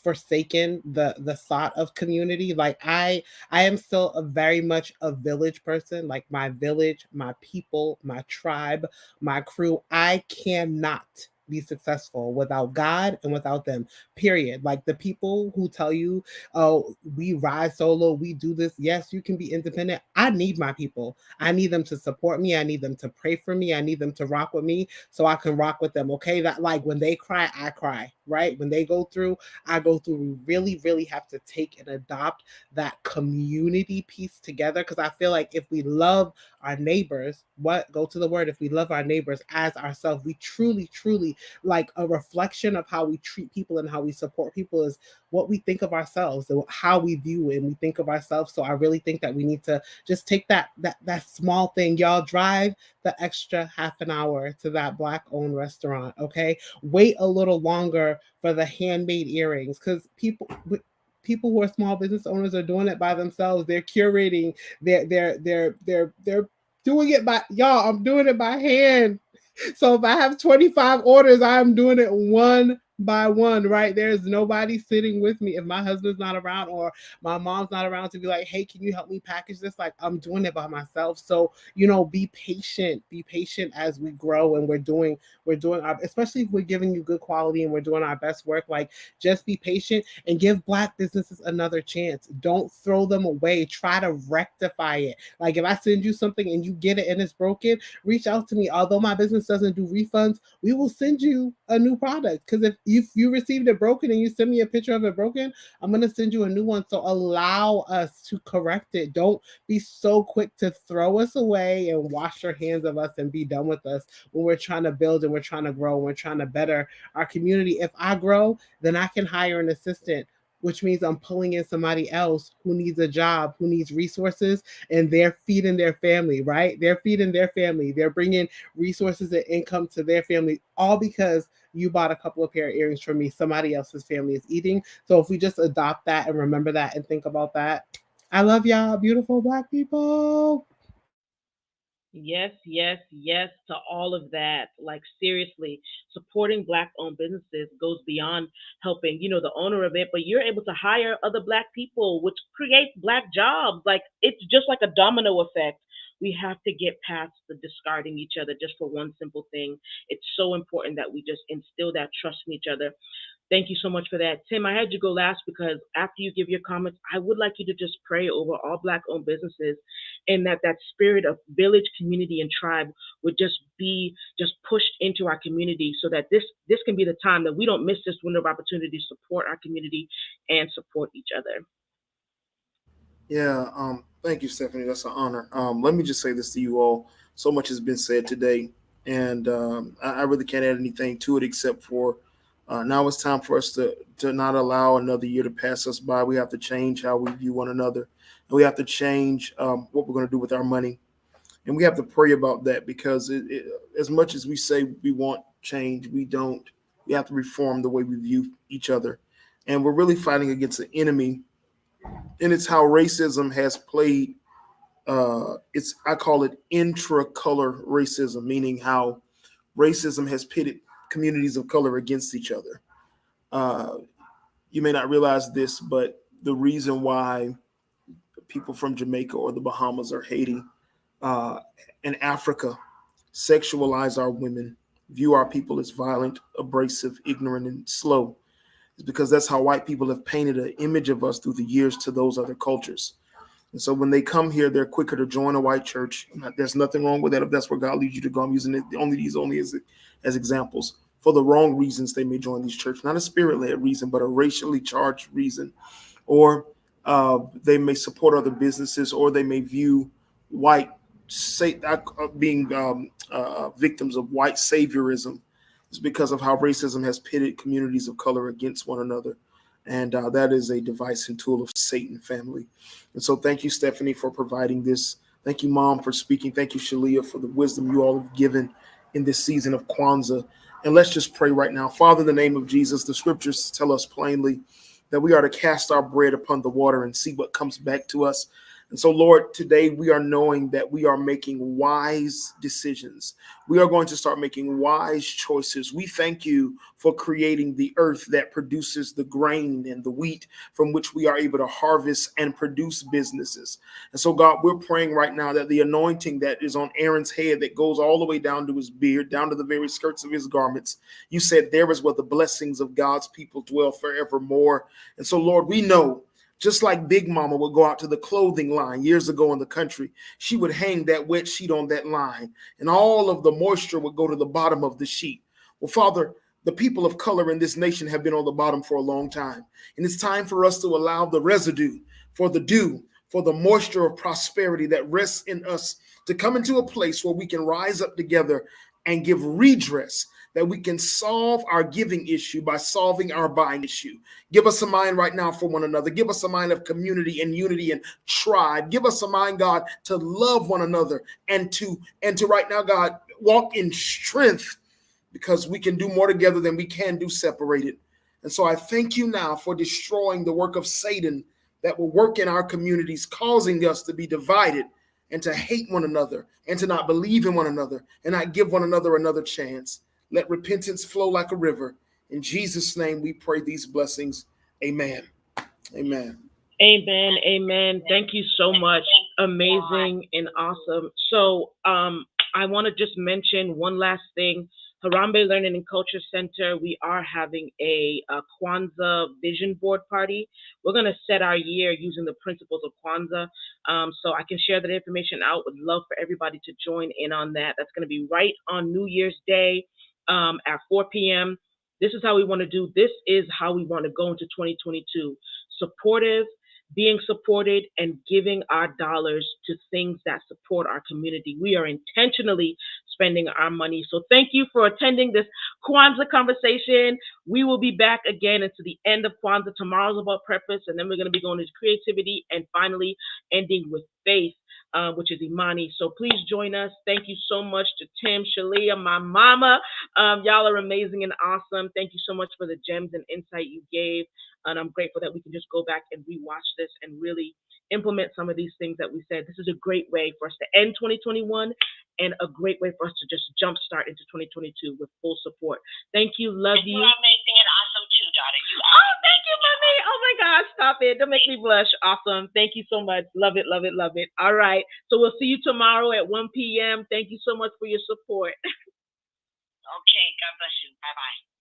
forsaken the thought of community. Like I am still a very much a village person. Like my village, my people, my tribe, my crew. I cannot be successful without God and without them. Period. Like the people who tell you, oh, we ride solo, we do this. Yes, you can be independent. I need my people. I need them to support me. I need them to pray for me. I need them to rock with me so I can rock with them. Okay. That, like, when they cry, I cry, right? When they go through, I go through. We really, really have to take and adopt that community piece together. Because I feel like if we love our neighbors, go to the word, if we love our neighbors as ourselves, we truly, truly, like, a reflection of how we treat people and how we support people is what we think of ourselves and how we view and we think of ourselves. So I really think that we need to just take that small thing. Y'all drive the extra half an hour to that Black owned restaurant. Okay, wait a little longer for the handmade earrings, because people who are small business owners are doing it by themselves. They're curating. They're doing it by, y'all. I'm doing it by hand. So if I have 25 orders, I'm doing it one by one, right? There's nobody sitting with me. If my husband's not around or my mom's not around to be like, hey, can you help me package this? Like, I'm doing it by myself. So, be patient as we grow, and we're doing our, especially if we're giving you good quality and we're doing our best work. Like, just be patient and give Black businesses another chance. Don't throw them away. Try to rectify it. Like, if I send you something and you get it and it's broken, reach out to me. Although my business doesn't do refunds, we will send you a new product. Because if you received it broken and you send me a picture of it broken, I'm going to send you a new one. So allow us to correct it. Don't be so quick to throw us away and wash your hands of us and be done with us when we're trying to build and we're trying to grow and we're trying to better our community. If I grow, then I can hire an assistant, which means I'm pulling in somebody else who needs a job, who needs resources, and they're feeding their family, right? They're feeding their family. They're bringing resources and income to their family, all because you bought a couple of pair of earrings from me. Somebody else's family is eating. So if we just adopt that and remember that and think about that, I love y'all, beautiful Black people. Yes, yes, yes to all of that. Like, seriously, supporting Black owned businesses goes beyond helping, the owner of it, but you're able to hire other Black people, which creates Black jobs. Like, it's just like a domino effect. We have to get past the discarding each other just for one simple thing. It's so important that we just instill that trust in each other. Thank you so much for that. Tim, I had you go last because after you give your comments, I would like you to just pray over all Black owned businesses, and that spirit of village, community, and tribe would just be just pushed into our community, so that this can be the time that we don't miss this window of opportunity to support our community and support each other. Yeah, thank you, Stephanie. That's an honor. Let me just say this to you all. So much has been said today, and I really can't add anything to it except for Now it's time for us to not allow another year to pass us by. We have to change how we view one another, and we have to change what we're going to do with our money. And we have to pray about that, because as much as we say we want change, we don't. We have to reform the way we view each other, and we're really fighting against the enemy. And it's how racism has played. It's I call it intra-color racism, meaning how racism has pitted communities of color against each other. Uh, you may not realize this, but the reason why people from Jamaica or the Bahamas or Haiti uh, and Africa sexualize our women, view our people as violent, abrasive, ignorant, and slow, is because that's how white people have painted an image of us through the years to those other cultures. And so when they come here, they're quicker to join a white church. There's nothing wrong with that if that's where God leads you to go. I'm using it only as examples. For the wrong reasons, they may join these churches, not a spirit-led reason, but a racially charged reason. Or they may support other businesses, or they may view white being victims of white saviorism. It's because of how racism has pitted communities of color against one another. And that is a device and tool of Satan, family. And so thank you, Stephanie, for providing this. Thank you, Mom, for speaking. Thank you, Shalia, for the wisdom you all have given in this season of Kwanzaa. And let's just pray right now. Father, in the name of Jesus, the scriptures tell us plainly that we are to cast our bread upon the water and see what comes back to us. And so, Lord, today we are knowing that we are making wise decisions. We are going to start making wise choices. We thank you for creating the earth that produces the grain and the wheat from which we are able to harvest and produce businesses. And so, God, we're praying right now that the anointing that is on Aaron's head that goes all the way down to his beard, down to the very skirts of his garments, you said there is where the blessings of God's people dwell forevermore. And so, Lord, we know, just like Big Mama would go out to the clothing line years ago in the country, she would hang that wet sheet on that line, and all of the moisture would go to the bottom of the sheet. Well, Father, the people of color in this nation have been on the bottom for a long time, and it's time for us to allow the residue, for the dew, for the moisture of prosperity that rests in us to come into a place where we can rise up together and give redress, that we can solve our giving issue by solving our buying issue. Give us a mind right now for one another. Give us a mind of community and unity and tribe. Give us a mind, God, to love one another and to right now, God, walk in strength, because we can do more together than we can do separated. And so I thank you now for destroying the work of Satan that will work in our communities, causing us to be divided and to hate one another and to not believe in one another and not give one another another chance. Let repentance flow like a river. In Jesus' name we pray these blessings. Amen. Amen. Amen. Amen. Thank you so much. Amazing and awesome. So I want to just mention one last thing. Harambe Learning and Culture Center, we are having a Kwanzaa vision board party. We're going to set our year using the principles of Kwanzaa. So I can share that information out. Would love for everybody to join in on that. That's going to be right on New Year's Day at 4 p.m. This is how we want to do. This is how we want to go into 2022. Supportive, being supported, and giving our dollars to things that support our community. We are intentionally spending our money. So thank you for attending this Kwanzaa conversation. We will be back again into the end of Kwanzaa. Tomorrow's about purpose, and then we're going to be going into creativity, and finally ending with faith, which is Imani. So please join us. Thank you so much to Tim, Shalia, my mama. Y'all are amazing and awesome. Thank you so much for the gems and insight you gave. And I'm grateful that we can just go back and rewatch this and really implement some of these things that we said. This is a great way for us to end 2021 and a great way for us to just jumpstart into 2022 with full support. Thank you. Love you. You're amazing and awesome too, daughter. Thank you, mommy. Oh my gosh, stop it. Don't make me blush. Awesome. Thank you so much. Love it, love it, love it. All right. So we'll see you tomorrow at 1 p.m. Thank you so much for your support. Okay. God bless you. Bye-bye.